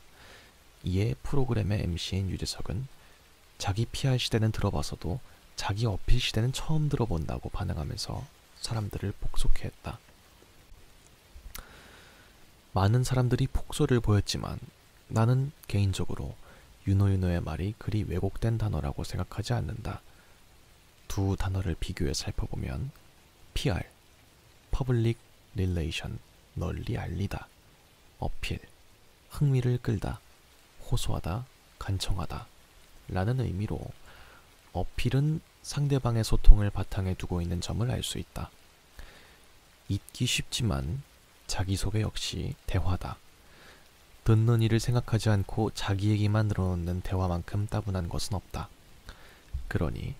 이에 프로그램의 MC인 유재석은 자기 PR 시대는 들어봐서도 자기 어필 시대는 처음 들어본다고 반응하면서 사람들을 복속해했다. 많은 사람들이 폭소를 보였지만 나는 개인적으로 윤호의 말이 그리 왜곡된 단어라고 생각하지 않는다. 두 단어를 비교해 살펴보면 PR, Public Relation, 널리 알리다, 어필, 흥미를 끌다, 호소하다, 간청하다 라는 의미로 어필은 상대방의 소통을 바탕에 두고 있는 점을 알 수 있다. 잊기 쉽지만 자기소개 역시 대화다. 듣는 이를 생각하지 않고 자기 얘기만 늘어놓는 대화만큼 따분한 것은 없다. 그러니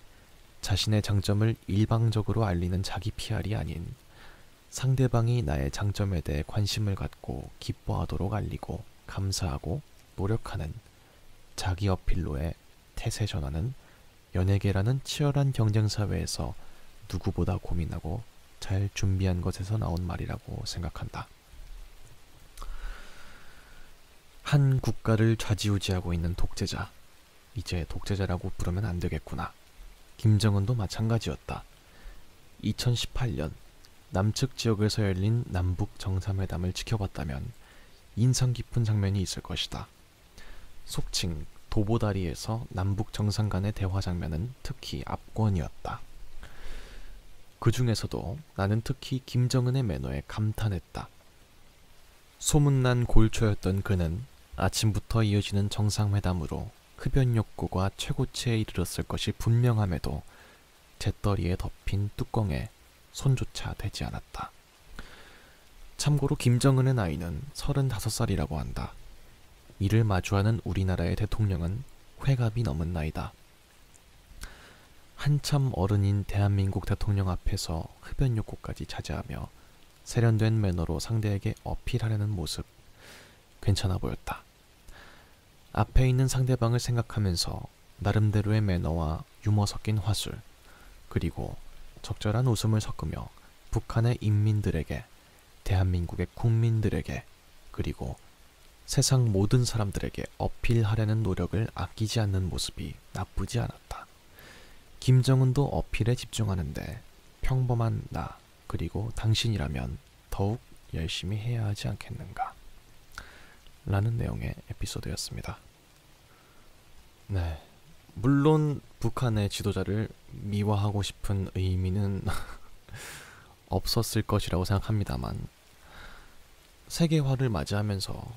자신의 장점을 일방적으로 알리는 자기 PR이 아닌 상대방이 나의 장점에 대해 관심을 갖고 기뻐하도록 알리고 감사하고 노력하는 자기 어필로의 태세 전환은 연예계라는 치열한 경쟁 사회에서 누구보다 고민하고 잘 준비한 것에서 나온 말이라고 생각한다. 한 국가를 좌지우지하고 있는 독재자, 이제 독재자라고 부르면 안 되겠구나. 김정은도 마찬가지였다. 2018년 남측 지역에서 열린 남북 정상회담을 지켜봤다면 인상 깊은 장면이 있을 것이다. 속칭 도보다리에서 남북 정상 간의 대화 장면은 특히 압권이었다. 그 중에서도 나는 특히 김정은의 매너에 감탄했다. 소문난 골초였던 그는 아침부터 이어지는 정상회담으로 흡연 욕구가 최고치에 이르렀을 것이 분명함에도 재떨이에 덮인 뚜껑에 손조차 대지 않았다. 참고로 김정은의 나이는 35살이라고 한다. 이를 마주하는 우리나라의 대통령은 회갑이 넘은 나이다. 한참 어른인 대한민국 대통령 앞에서 흡연 욕구까지 자제하며 세련된 매너로 상대에게 어필하려는 모습, 괜찮아 보였다. 앞에 있는 상대방을 생각하면서 나름대로의 매너와 유머 섞인 화술, 그리고 적절한 웃음을 섞으며 북한의 인민들에게, 대한민국의 국민들에게, 그리고 세상 모든 사람들에게 어필하려는 노력을 아끼지 않는 모습이 나쁘지 않았다. 김정은도 어필에 집중하는데 평범한 나, 그리고 당신이라면 더욱 열심히 해야 하지 않겠는가? 라는 내용의 에피소드였습니다. 네, 물론 북한의 지도자를 미화하고 싶은 의미는 없었을 것이라고 생각합니다만, 세계화를 맞이하면서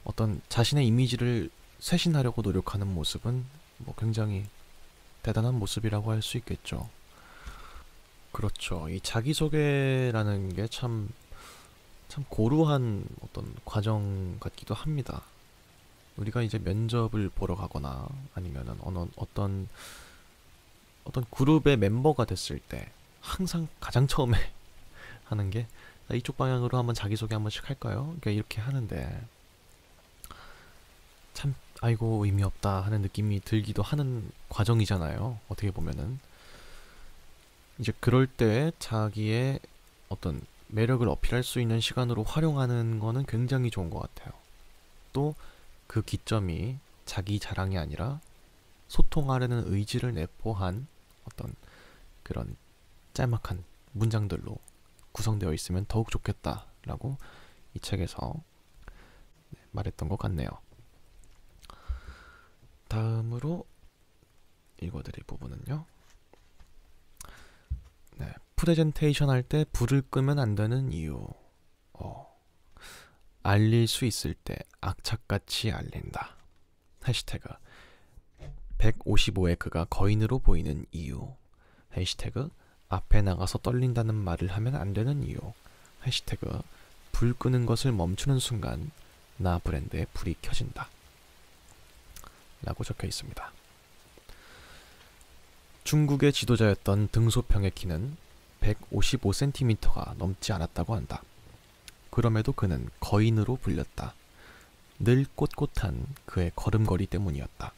어떤 자신의 이미지를 쇄신하려고 노력하는 모습은 굉장히 대단한 모습이라고 할 수 있겠죠. 그렇죠. 이 자기소개라는 게 참 고루한 어떤 과정 같기도 합니다. 우리가 이제 면접을 보러 가거나 아니면은 어떤 그룹의 멤버가 됐을 때 항상 가장 처음에 하는 게 이쪽 방향으로 한번 자기소개 한 번씩 할까요? 그러니까 이렇게 하는데 참 아이고 의미 없다 하는 느낌이 들기도 하는 과정이잖아요. 어떻게 보면은 이제 그럴 때 자기의 어떤 매력을 어필할 수 있는 시간으로 활용하는 거는 굉장히 좋은 것 같아요. 또 그 기점이 자기 자랑이 아니라 소통하려는 의지를 내포한 어떤 그런 짤막한 문장들로 구성되어 있으면 더욱 좋겠다라고 이 책에서 말했던 것 같네요. 다음으로 읽어드릴 부분은요. 네, 프레젠테이션 할 때 불을 끄면 안 되는 이유. 알릴 수 있을 때 악착같이 알린다. 해시태그 155의 그가 거인으로 보이는 이유. 해시태그 앞에 나가서 떨린다는 말을 하면 안 되는 이유. 해시태그 불 끄는 것을 멈추는 순간 나 브랜드에 불이 켜진다. 라고 적혀 있습니다. 중국의 지도자였던 등소평의 키는 155cm가 넘지 않았다고 한다. 그럼에도 그는 거인으로 불렸다. 늘 꼿꼿한 그의 걸음걸이 때문이었다.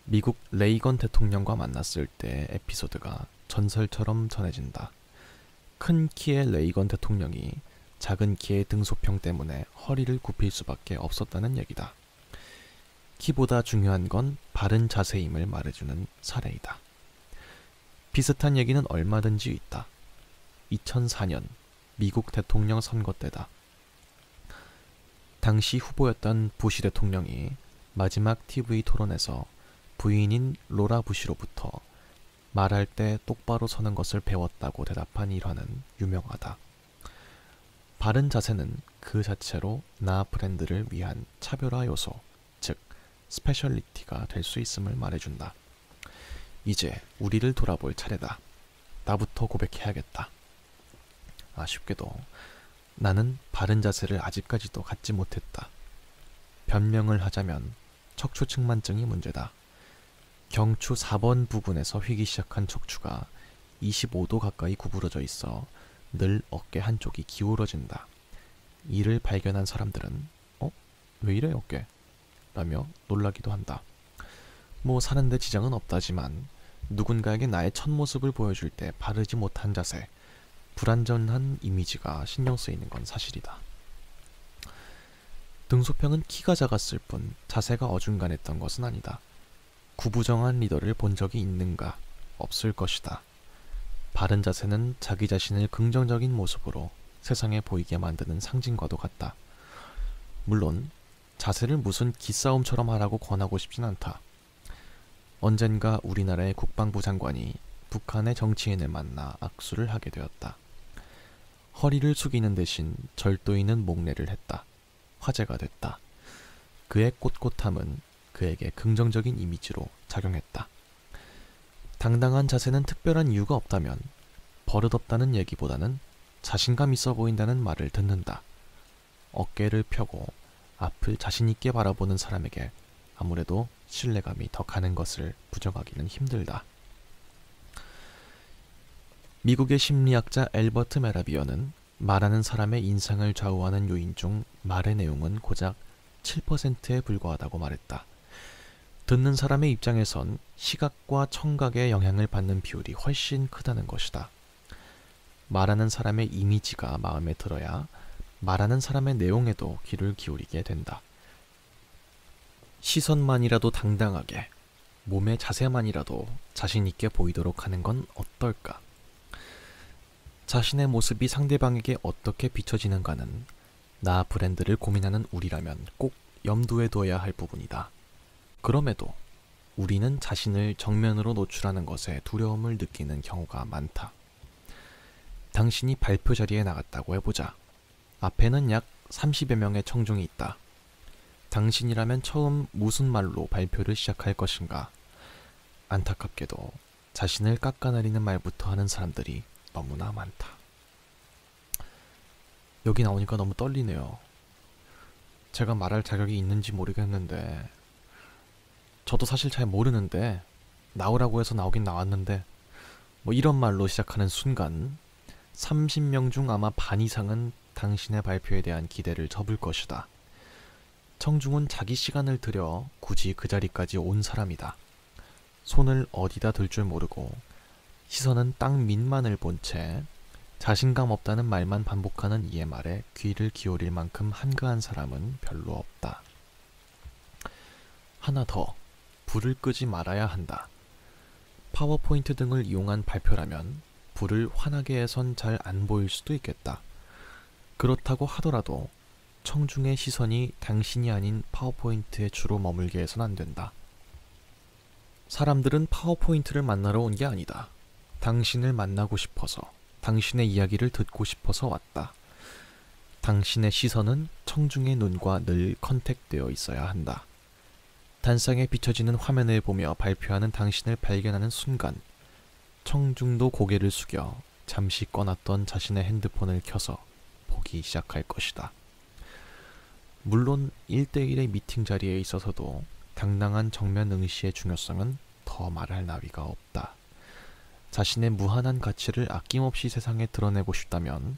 미국 레이건 대통령과 만났을 때의 에피소드가 전설처럼 전해진다. 큰 키의 레이건 대통령이 작은 키의 등소평 때문에 허리를 굽힐 수밖에 없었다는 얘기다. 키보다 중요한 건 바른 자세임을 말해주는 사례이다. 비슷한 얘기는 얼마든지 있다. 2004년 미국 대통령 선거 때다. 당시 후보였던 부시 대통령이 마지막 TV 토론에서 부인인 로라 부시로부터 말할 때 똑바로 서는 것을 배웠다고 대답한 일화는 유명하다. 바른 자세는 그 자체로 나 브랜드를 위한 차별화 요소, 즉 스페셜리티가 될 수 있음을 말해준다. 이제 우리를 돌아볼 차례다. 나부터 고백해야겠다. 아쉽게도 나는 바른 자세를 아직까지도 갖지 못했다. 변명을 하자면 척추측만증이 문제다. 경추 4번 부근에서 휘기 시작한 척추가 25도 가까이 구부러져 있어 늘 어깨 한쪽이 기울어진다. 이를 발견한 사람들은 왜 이래 어깨? 라며 놀라기도 한다. 뭐 사는데 지장은 없다지만 누군가에게 나의 첫 모습을 보여줄 때 바르지 못한 자세, 불완전한 이미지가 신경 쓰이는 건 사실이다. 등소평은 키가 작았을 뿐 자세가 어중간했던 것은 아니다. 구부정한 리더를 본 적이 있는가? 없을 것이다. 바른 자세는 자기 자신을 긍정적인 모습으로 세상에 보이게 만드는 상징과도 같다. 물론 자세를 무슨 기싸움처럼 하라고 권하고 싶진 않다. 언젠가 우리나라의 국방부 장관이 북한의 정치인을 만나 악수를 하게 되었다. 허리를 숙이는 대신 절도인은 목례를 했다. 화제가 됐다. 그의 꼿꼿함은 그에게 긍정적인 이미지로 작용했다. 당당한 자세는 특별한 이유가 없다면 버릇없다는 얘기보다는 자신감 있어 보인다는 말을 듣는다. 어깨를 펴고 앞을 자신있게 바라보는 사람에게 아무래도 신뢰감이 더 가는 것을 부정하기는 힘들다. 미국의 심리학자 엘버트 메라비어는 말하는 사람의 인상을 좌우하는 요인 중 말의 내용은 고작 7%에 불과하다고 말했다. 듣는 사람의 입장에선 시각과 청각의 영향을 받는 비율이 훨씬 크다는 것이다. 말하는 사람의 이미지가 마음에 들어야 말하는 사람의 내용에도 귀를 기울이게 된다. 시선만이라도 당당하게, 몸의 자세만이라도 자신있게 보이도록 하는 건 어떨까? 자신의 모습이 상대방에게 어떻게 비춰지는가는 나 브랜드를 고민하는 우리라면 꼭 염두에 둬야 할 부분이다. 그럼에도 우리는 자신을 정면으로 노출하는 것에 두려움을 느끼는 경우가 많다. 당신이 발표 자리에 나갔다고 해보자. 앞에는 약 30여 명의 청중이 있다. 당신이라면 처음 무슨 말로 발표를 시작할 것인가? 안타깝게도 자신을 깎아내리는 말부터 하는 사람들이 너무나 많다. 여기 나오니까 너무 떨리네요. 제가 말할 자격이 있는지 모르겠는데, 저도 사실 잘 모르는데 나오라고 해서 나오긴 나왔는데, 뭐 이런 말로 시작하는 순간 30명 중 아마 반 이상은 당신의 발표에 대한 기대를 접을 것이다. 청중은 자기 시간을 들여 굳이 그 자리까지 온 사람이다. 손을 어디다 들 줄 모르고 시선은 땅 밑만을 본 채 자신감 없다는 말만 반복하는 이의 말에 귀를 기울일 만큼 한가한 사람은 별로 없다. 하나 더, 불을 끄지 말아야 한다. 파워포인트 등을 이용한 발표라면 불을 환하게 해선 잘 안 보일 수도 있겠다. 그렇다고 하더라도 청중의 시선이 당신이 아닌 파워포인트에 주로 머물게 해선 안 된다. 사람들은 파워포인트를 만나러 온 게 아니다. 당신을 만나고 싶어서, 당신의 이야기를 듣고 싶어서 왔다. 당신의 시선은 청중의 눈과 늘 컨택되어 있어야 한다. 단상에 비춰지는 화면을 보며 발표하는 당신을 발견하는 순간, 청중도 고개를 숙여 잠시 꺼놨던 자신의 핸드폰을 켜서 보기 시작할 것이다. 물론 1대1의 미팅 자리에 있어서도 당당한 정면 응시의 중요성은 더 말할 나위가 없다. 자신의 무한한 가치를 아낌없이 세상에 드러내고 싶다면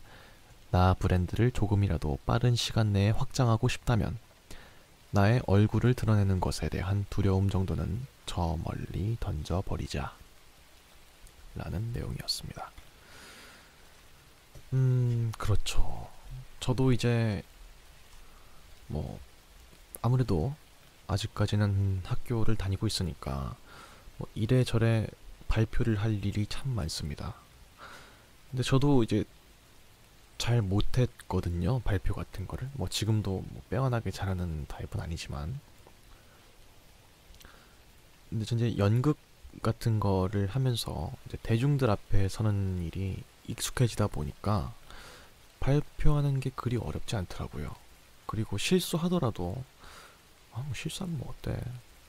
나 브랜드를 조금이라도 빠른 시간 내에 확장하고 싶다면 나의 얼굴을 드러내는 것에 대한 두려움 정도는 저 멀리 던져버리자 라는 내용이었습니다. 그렇죠. 저도 이제 뭐 아무래도 아직까지는 학교를 다니고 있으니까 뭐 이래저래 발표를 할 일이 참 많습니다. 근데 저도 이제 잘 못했거든요. 발표 같은 거를. 뭐 지금도 뭐 빼어나게 잘하는 타입은 아니지만. 근데 전 이제 연극 같은 거를 하면서 이제 대중들 앞에 서는 일이 익숙해지다 보니까 발표하는 게 그리 어렵지 않더라고요. 그리고 실수하더라도 뭐 실수하면 뭐 어때?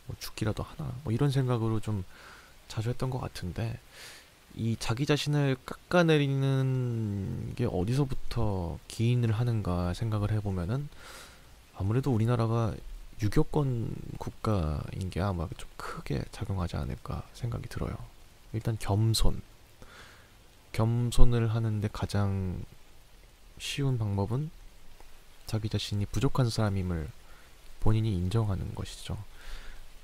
뭐 죽기라도 하나? 뭐 이런 생각으로 좀 자주 했던 것 같은데 이 자기 자신을 깎아내리는 게 어디서부터 기인을 하는가 생각을 해보면은 아무래도 우리나라가 유교권 국가인 게 아마 좀 크게 작용하지 않을까 생각이 들어요. 일단 겸손을 하는데 가장 쉬운 방법은 자기 자신이 부족한 사람임을 본인이 인정하는 것이죠.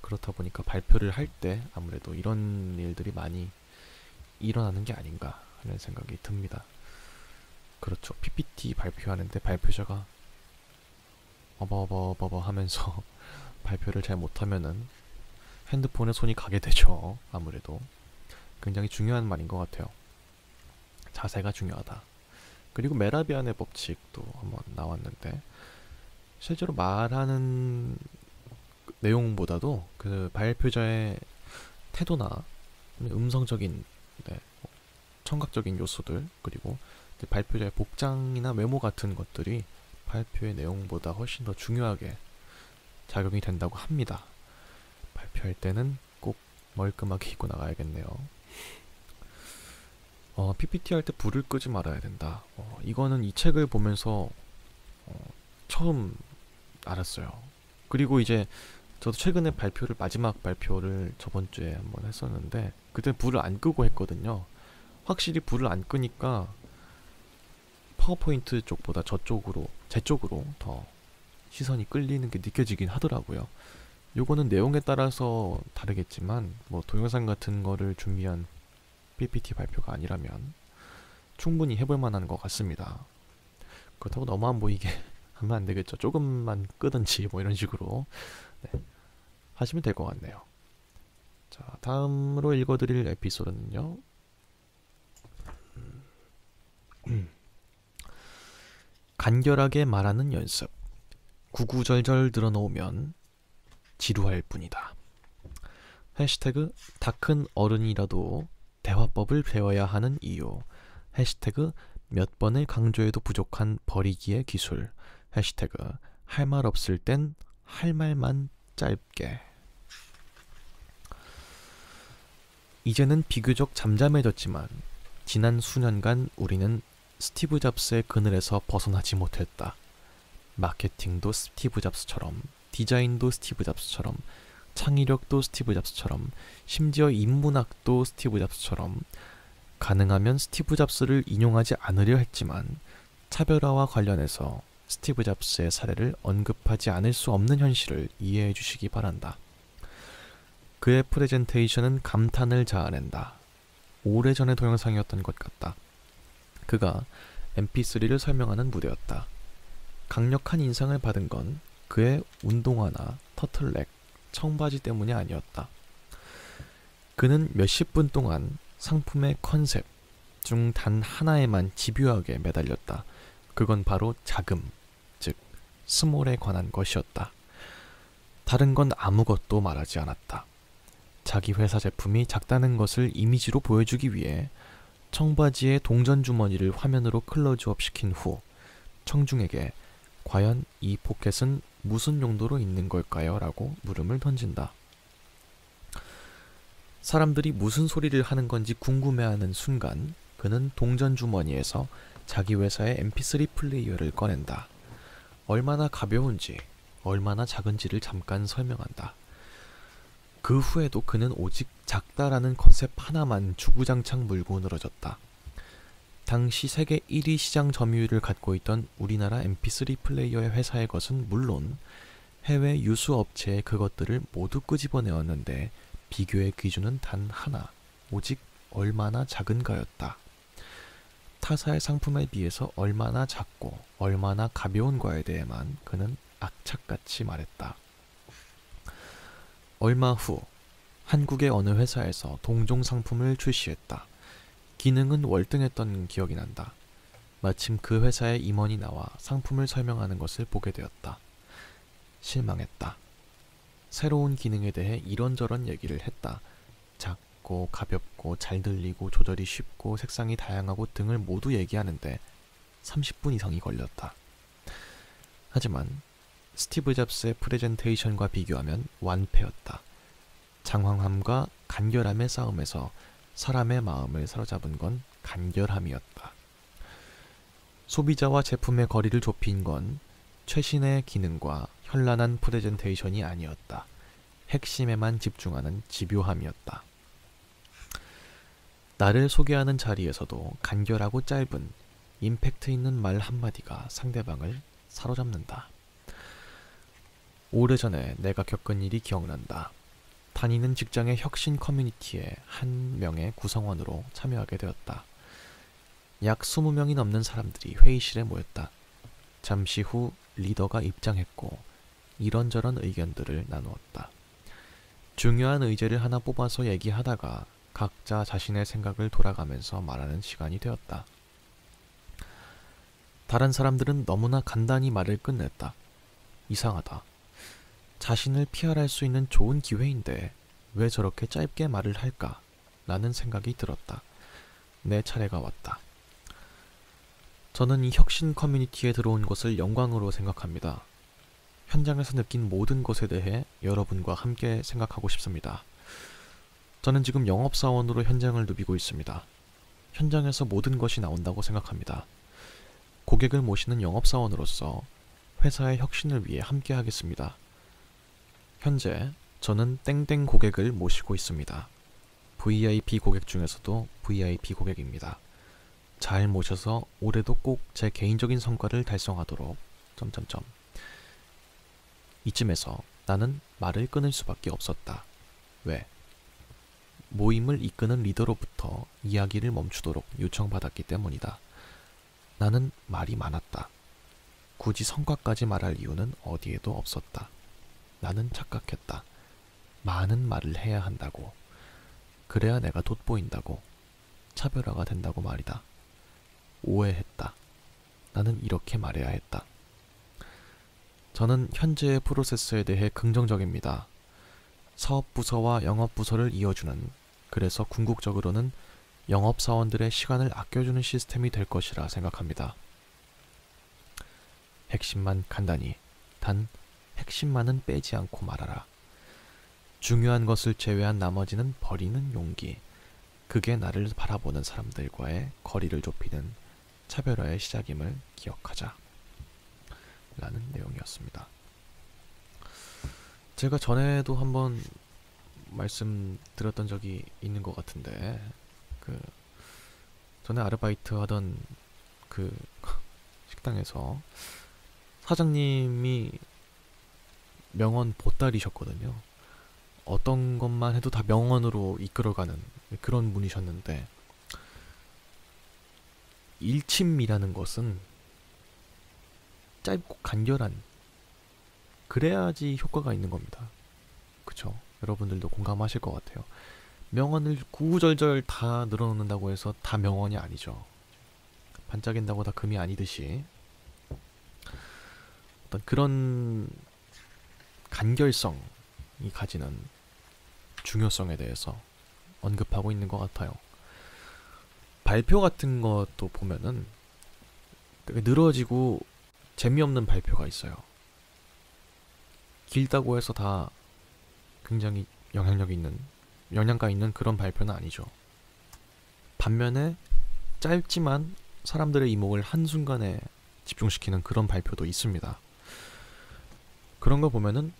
그렇다 보니까 발표를 할 때 아무래도 이런 일들이 많이 일어나는 게 아닌가 하는 생각이 듭니다. 그렇죠. PPT 발표하는데 발표자가 어버버버버 하면서 발표를 잘 못하면은 핸드폰에 손이 가게 되죠. 아무래도 굉장히 중요한 말인 것 같아요. 자세가 중요하다. 그리고 메라비안의 법칙도 한번 나왔는데 실제로 말하는 내용보다도 그 발표자의 태도나 음성적인 청각적인 요소들 그리고 발표자의 복장이나 외모 같은 것들이 발표의 내용보다 훨씬 더 중요하게 작용이 된다고 합니다. 발표할 때는 꼭 멀끔하게 입고 나가야겠네요. PPT 할 때 불을 끄지 말아야 된다. 이거는 이 책을 보면서 처음 알았어요. 그리고 이제 저도 최근에 마지막 발표를 저번 주에 한번 했었는데 그때 불을 안 끄고 했거든요. 확실히 불을 안 끄니까 파워포인트 쪽보다 제 쪽으로 더 시선이 끌리는 게 느껴지긴 하더라고요. 요거는 내용에 따라서 다르겠지만 뭐 동영상 같은 거를 준비한 PPT 발표가 아니라면 충분히 해볼 만한 것 같습니다. 그렇다고 너무 안 보이게 하면 안 되겠죠. 조금만 끄든지 뭐 이런 식으로 하시면 될 것 같네요. 자, 다음으로 읽어드릴 에피소드는요. 간결하게 말하는 연습. 구구절절 늘어놓으면 지루할 뿐이다. 해시태그 다 큰 어른이라도 대화법을 배워야 하는 이유. 해시태그 몇 번을 강조해도 부족한 버리기의 기술. 해시태그 할 말 없을 땐 할 말만 짧게. 이제는 비교적 잠잠해졌지만 지난 수년간 우리는 스티브 잡스의 그늘에서 벗어나지 못했다. 마케팅도 스티브 잡스처럼, 디자인도 스티브 잡스처럼, 창의력도 스티브 잡스처럼, 심지어 인문학도 스티브 잡스처럼 가능하면 스티브 잡스를 인용하지 않으려 했지만 차별화와 관련해서 스티브 잡스의 사례를 언급하지 않을 수 없는 현실을 이해해 주시기 바란다. 그의 프레젠테이션은 감탄을 자아낸다. 오래전의 동영상이었던 것 같다. 그가 mp3를 설명하는 무대였다. 강력한 인상을 받은 건 그의 운동화나 터틀넥, 청바지 때문이 아니었다. 그는 몇십 분 동안 상품의 컨셉 중 단 하나에만 집요하게 매달렸다. 그건 바로 자금, 즉 스몰에 관한 것이었다. 다른 건 아무것도 말하지 않았다. 자기 회사 제품이 작다는 것을 이미지로 보여주기 위해 청바지의 동전 주머니를 화면으로 클로즈업 시킨 후 청중에게 과연 이 포켓은 무슨 용도로 있는 걸까요? 라고 물음을 던진다. 사람들이 무슨 소리를 하는 건지 궁금해하는 순간 그는 동전 주머니에서 자기 회사의 mp3 플레이어를 꺼낸다. 얼마나 가벼운지, 얼마나 작은지를 잠깐 설명한다. 그 후에도 그는 오직 작다라는 컨셉 하나만 주구장창 물고 늘어졌다. 당시 세계 1위 시장 점유율을 갖고 있던 우리나라 mp3 플레이어의 회사의 것은 물론 해외 유수 업체의 그것들을 모두 끄집어내었는데 비교의 기준은 단 하나, 오직 얼마나 작은가였다. 타사의 상품에 비해서 얼마나 작고 얼마나 가벼운가에 대해만 그는 악착같이 말했다. 얼마 후 한국의 어느 회사에서 동종 상품을 출시했다. 기능은 월등했던 기억이 난다. 마침 그 회사의 임원이 나와 상품을 설명하는 것을 보게 되었다. 실망했다. 새로운 기능에 대해 이런저런 얘기를 했다. 작고 가볍고 잘 들리고 조절이 쉽고 색상이 다양하고 등을 모두 얘기하는데 30분 이상이 걸렸다. 하지만 스티브 잡스의 프레젠테이션과 비교하면 완패였다. 장황함과 간결함의 싸움에서 사람의 마음을 사로잡은 건 간결함이었다. 소비자와 제품의 거리를 좁힌 건 최신의 기능과 현란한 프레젠테이션이 아니었다. 핵심에만 집중하는 집요함이었다. 나를 소개하는 자리에서도 간결하고 짧은 임팩트 있는 말 한마디가 상대방을 사로잡는다. 오래전에 내가 겪은 일이 기억난다. 다니는 직장의 혁신 커뮤니티의 한 명의 구성원으로 참여하게 되었다. 약 20명이 넘는 사람들이 회의실에 모였다. 잠시 후 리더가 입장했고 이런저런 의견들을 나누었다. 중요한 의제를 하나 뽑아서 얘기하다가 각자 자신의 생각을 돌아가면서 말하는 시간이 되었다. 다른 사람들은 너무나 간단히 말을 끝냈다. 이상하다. 자신을 PR할 수 있는 좋은 기회인데 왜 저렇게 짧게 말을 할까? 라는 생각이 들었다. 내 차례가 왔다. 저는 이 혁신 커뮤니티에 들어온 것을 영광으로 생각합니다. 현장에서 느낀 모든 것에 대해 여러분과 함께 생각하고 싶습니다. 저는 지금 영업사원으로 현장을 누비고 있습니다. 현장에서 모든 것이 나온다고 생각합니다. 고객을 모시는 영업사원으로서 회사의 혁신을 위해 함께 하겠습니다. 현재 저는 땡땡 고객을 모시고 있습니다. VIP 고객 중에서도 VIP 고객입니다. 잘 모셔서 올해도 꼭 제 개인적인 성과를 달성하도록... 이쯤에서 나는 말을 끊을 수밖에 없었다. 왜? 모임을 이끄는 리더로부터 이야기를 멈추도록 요청받았기 때문이다. 나는 말이 많았다. 굳이 성과까지 말할 이유는 어디에도 없었다. 나는 착각했다. 많은 말을 해야 한다고. 그래야 내가 돋보인다고. 차별화가 된다고 말이다. 오해했다. 나는 이렇게 말해야 했다. 저는 현재의 프로세스에 대해 긍정적입니다. 사업부서와 영업부서를 이어주는, 그래서 궁극적으로는 영업사원들의 시간을 아껴주는 시스템이 될 것이라 생각합니다. 핵심만 간단히, 단 핵심만은 빼지 않고 말하라. 중요한 것을 제외한 나머지는 버리는 용기. 그게 나를 바라보는 사람들과의 거리를 좁히는 차별화의 시작임을 기억하자. 라는 내용이었습니다. 제가 전에도 한번 말씀드렸던 적이 있는 것 같은데, 전에 아르바이트 하던 그 식당에서 사장님이 명언 보따리셨거든요. 어떤 것만 해도 다 명언으로 이끌어가는 그런 분이셨는데, 일침이라는 것은 짧고 간결한, 그래야지 효과가 있는 겁니다. 그쵸? 여러분들도 공감하실 것 같아요. 명언을 구구절절 다 늘어놓는다고 해서 다 명언이 아니죠. 반짝인다고 다 금이 아니듯이 어떤 그런 간결성이 가지는 중요성에 대해서 언급하고 있는 것 같아요. 발표 같은 것도 보면은 되게 늘어지고 재미없는 발표가 있어요. 길다고 해서 다 굉장히 영향가 있는 그런 발표는 아니죠. 반면에 짧지만 사람들의 이목을 한순간에 집중시키는 그런 발표도 있습니다. 그런 거 보면은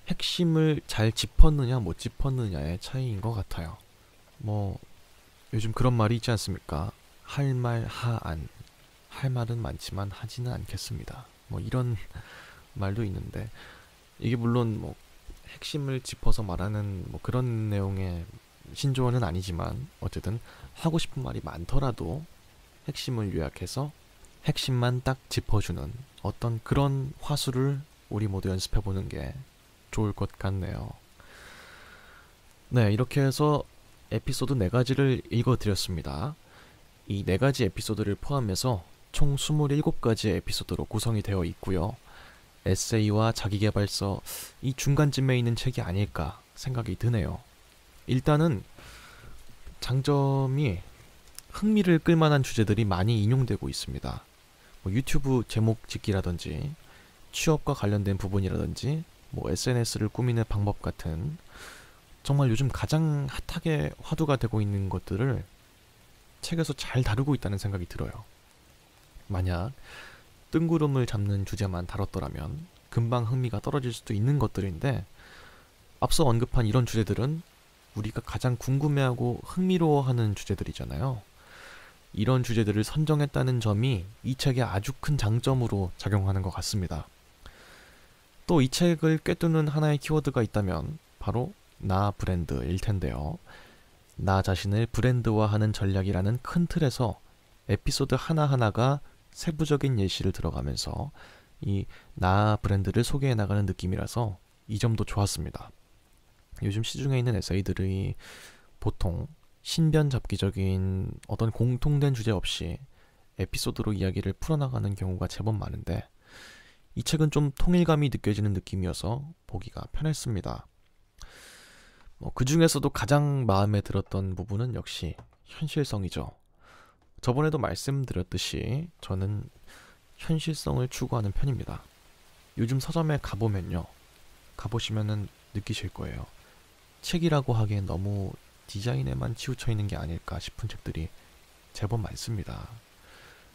핵심을 잘 짚었느냐 못 짚었느냐의 차이인 것 같아요. 요즘 그런 말이 있지 않습니까? 할 말 하안, 할 말은 많지만 하지는 않겠습니다. 뭐 이런 말도 있는데, 이게 물론 뭐 핵심을 짚어서 말하는 뭐 그런 내용의 신조어는 아니지만, 어쨌든 하고 싶은 말이 많더라도 핵심을 요약해서 핵심만 딱 짚어주는 어떤 그런 화수를 우리 모두 연습해보는 게 좋을 것 같네요. 네, 이렇게 해서 에피소드 4가지를 읽어드렸습니다. 이 4가지 에피소드를 포함해서 총 27가지의 에피소드로 구성이 되어 있고요. 에세이와 자기계발서, 이 중간쯤에 있는 책이 아닐까 생각이 드네요. 일단은 장점이 흥미를 끌만한 주제들이 많이 인용되고 있습니다. 뭐 유튜브 제목 짓기라든지 취업과 관련된 부분이라든지 뭐 SNS를 꾸미는 방법 같은 정말 요즘 가장 핫하게 화두가 되고 있는 것들을 책에서 잘 다루고 있다는 생각이 들어요. 만약 뜬구름을 잡는 주제만 다뤘더라면 금방 흥미가 떨어질 수도 있는 것들인데, 앞서 언급한 이런 주제들은 우리가 가장 궁금해하고 흥미로워하는 주제들이잖아요. 이런 주제들을 선정했다는 점이 이 책의 아주 큰 장점으로 작용하는 것 같습니다. 또 이 책을 꿰뚫는 하나의 키워드가 있다면 바로 나 브랜드일 텐데요. 나 자신을 브랜드화하는 전략이라는 큰 틀에서 에피소드 하나하나가 세부적인 예시를 들어가면서 이 나 브랜드를 소개해 나가는 느낌이라서 이 점도 좋았습니다. 요즘 시중에 있는 에세이들이 보통 신변잡기적인 어떤 공통된 주제 없이 에피소드로 이야기를 풀어나가는 경우가 제법 많은데, 이 책은 좀 통일감이 느껴지는 느낌이어서 보기가 편했습니다. 그 중에서도 가장 마음에 들었던 부분은 역시 현실성이죠. 저번에도 말씀드렸듯이 저는 현실성을 추구하는 편입니다. 요즘 서점에 가보시면은 느끼실 거예요. 책이라고 하기엔 너무 디자인에만 치우쳐 있는 게 아닐까 싶은 책들이 제법 많습니다.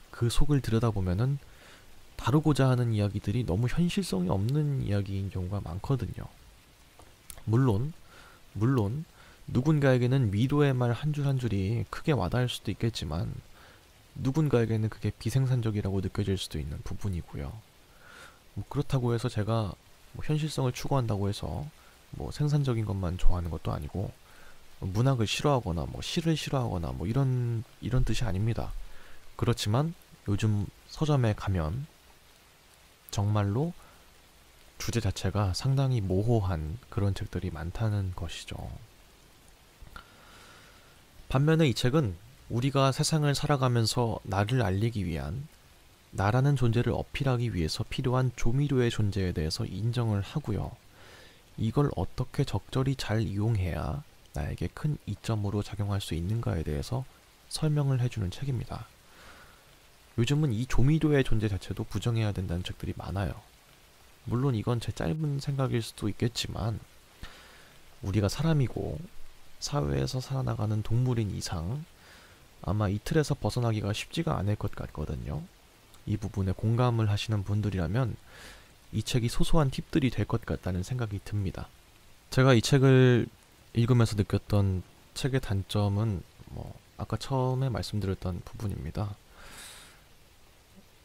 그 속을 들여다보면은 다루고자 하는 이야기들이 너무 현실성이 없는 이야기인 경우가 많거든요. 물론 누군가에게는 위로의 말 한 줄 한 줄이 크게 와닿을 수도 있겠지만, 누군가에게는 그게 비생산적이라고 느껴질 수도 있는 부분이고요. 그렇다고 해서 제가 현실성을 추구한다고 해서 생산적인 것만 좋아하는 것도 아니고, 문학을 싫어하거나 시를 싫어하거나 이런 뜻이 아닙니다. 그렇지만 요즘 서점에 가면 정말로 주제 자체가 상당히 모호한 그런 책들이 많다는 것이죠. 반면에 이 책은 우리가 세상을 살아가면서 나를 알리기 위한, 나라는 존재를 어필하기 위해서 필요한 조미료의 존재에 대해서 인정을 하고요. 이걸 어떻게 적절히 잘 이용해야 나에게 큰 이점으로 작용할 수 있는가에 대해서 설명을 해주는 책입니다. 요즘은 이 조미료의 존재 자체도 부정해야 된다는 책들이 많아요. 물론 이건 제 짧은 생각일 수도 있겠지만, 우리가 사람이고 사회에서 살아나가는 동물인 이상 아마 이 틀에서 벗어나기가 쉽지가 않을 것 같거든요. 이 부분에 공감을 하시는 분들이라면 이 책이 소소한 팁들이 될 것 같다는 생각이 듭니다. 제가 이 책을 읽으면서 느꼈던 책의 단점은 아까 처음에 말씀드렸던 부분입니다.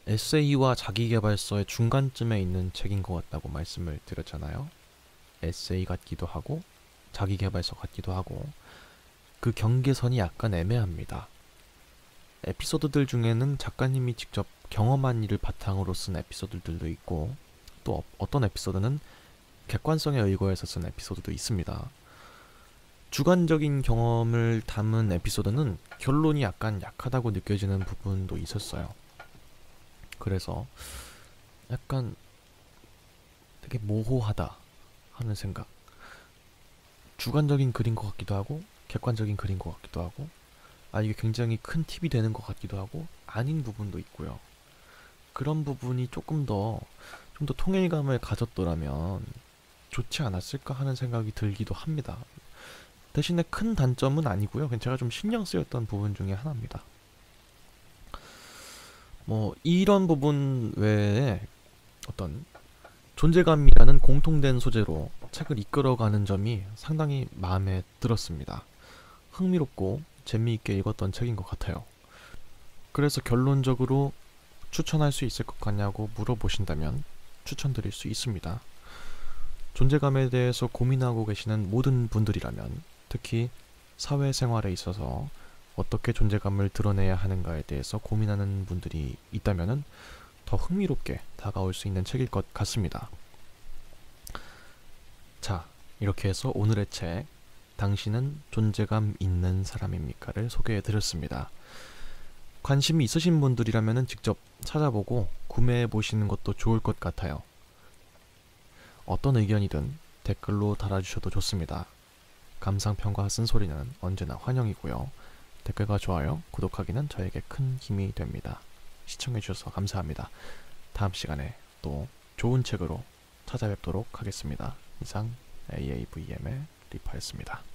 에세이와 자기계발서의 중간쯤에 있는 책인 것 같다고 말씀을 드렸잖아요. 에세이 같기도 하고 자기계발서 같기도 하고, 그 경계선이 약간 애매합니다. 에피소드들 중에는 작가님이 직접 경험한 일을 바탕으로 쓴 에피소드들도 있고, 또 어떤 에피소드는 객관성에 의거해서 쓴 에피소드도 있습니다. 주관적인 경험을 담은 에피소드는 결론이 약간 약하다고 느껴지는 부분도 있었어요. 그래서 약간 되게 모호하다 하는 생각. 주관적인 글인 것 같기도 하고 객관적인 글인 것 같기도 하고, 이게 굉장히 큰 팁이 되는 것 같기도 하고 아닌 부분도 있고요. 그런 부분이 좀 더 통일감을 가졌더라면 좋지 않았을까 하는 생각이 들기도 합니다. 대신에 큰 단점은 아니고요. 제가 좀 신경 쓰였던 부분 중에 하나입니다. 이런 부분 외에 어떤 존재감이라는 공통된 소재로 책을 이끌어가는 점이 상당히 마음에 들었습니다. 흥미롭고 재미있게 읽었던 책인 것 같아요. 그래서 결론적으로 추천할 수 있을 것 같냐고 물어보신다면 추천드릴 수 있습니다. 존재감에 대해서 고민하고 계시는 모든 분들이라면, 특히 사회생활에 있어서 어떻게 존재감을 드러내야 하는가에 대해서 고민하는 분들이 있다면 더 흥미롭게 다가올 수 있는 책일 것 같습니다. 자, 이렇게 해서 오늘의 책 당신은 존재감 있는 사람입니까를 소개해드렸습니다. 관심이 있으신 분들이라면 직접 찾아보고 구매해 보시는 것도 좋을 것 같아요. 어떤 의견이든 댓글로 달아주셔도 좋습니다. 감상평과 쓴소리는 언제나 환영이고요. 댓글과 좋아요, 구독하기는 저에게 큰 힘이 됩니다. 시청해주셔서 감사합니다. 다음 시간에 또 좋은 책으로 찾아뵙도록 하겠습니다. 이상 AAVM의 리파였습니다.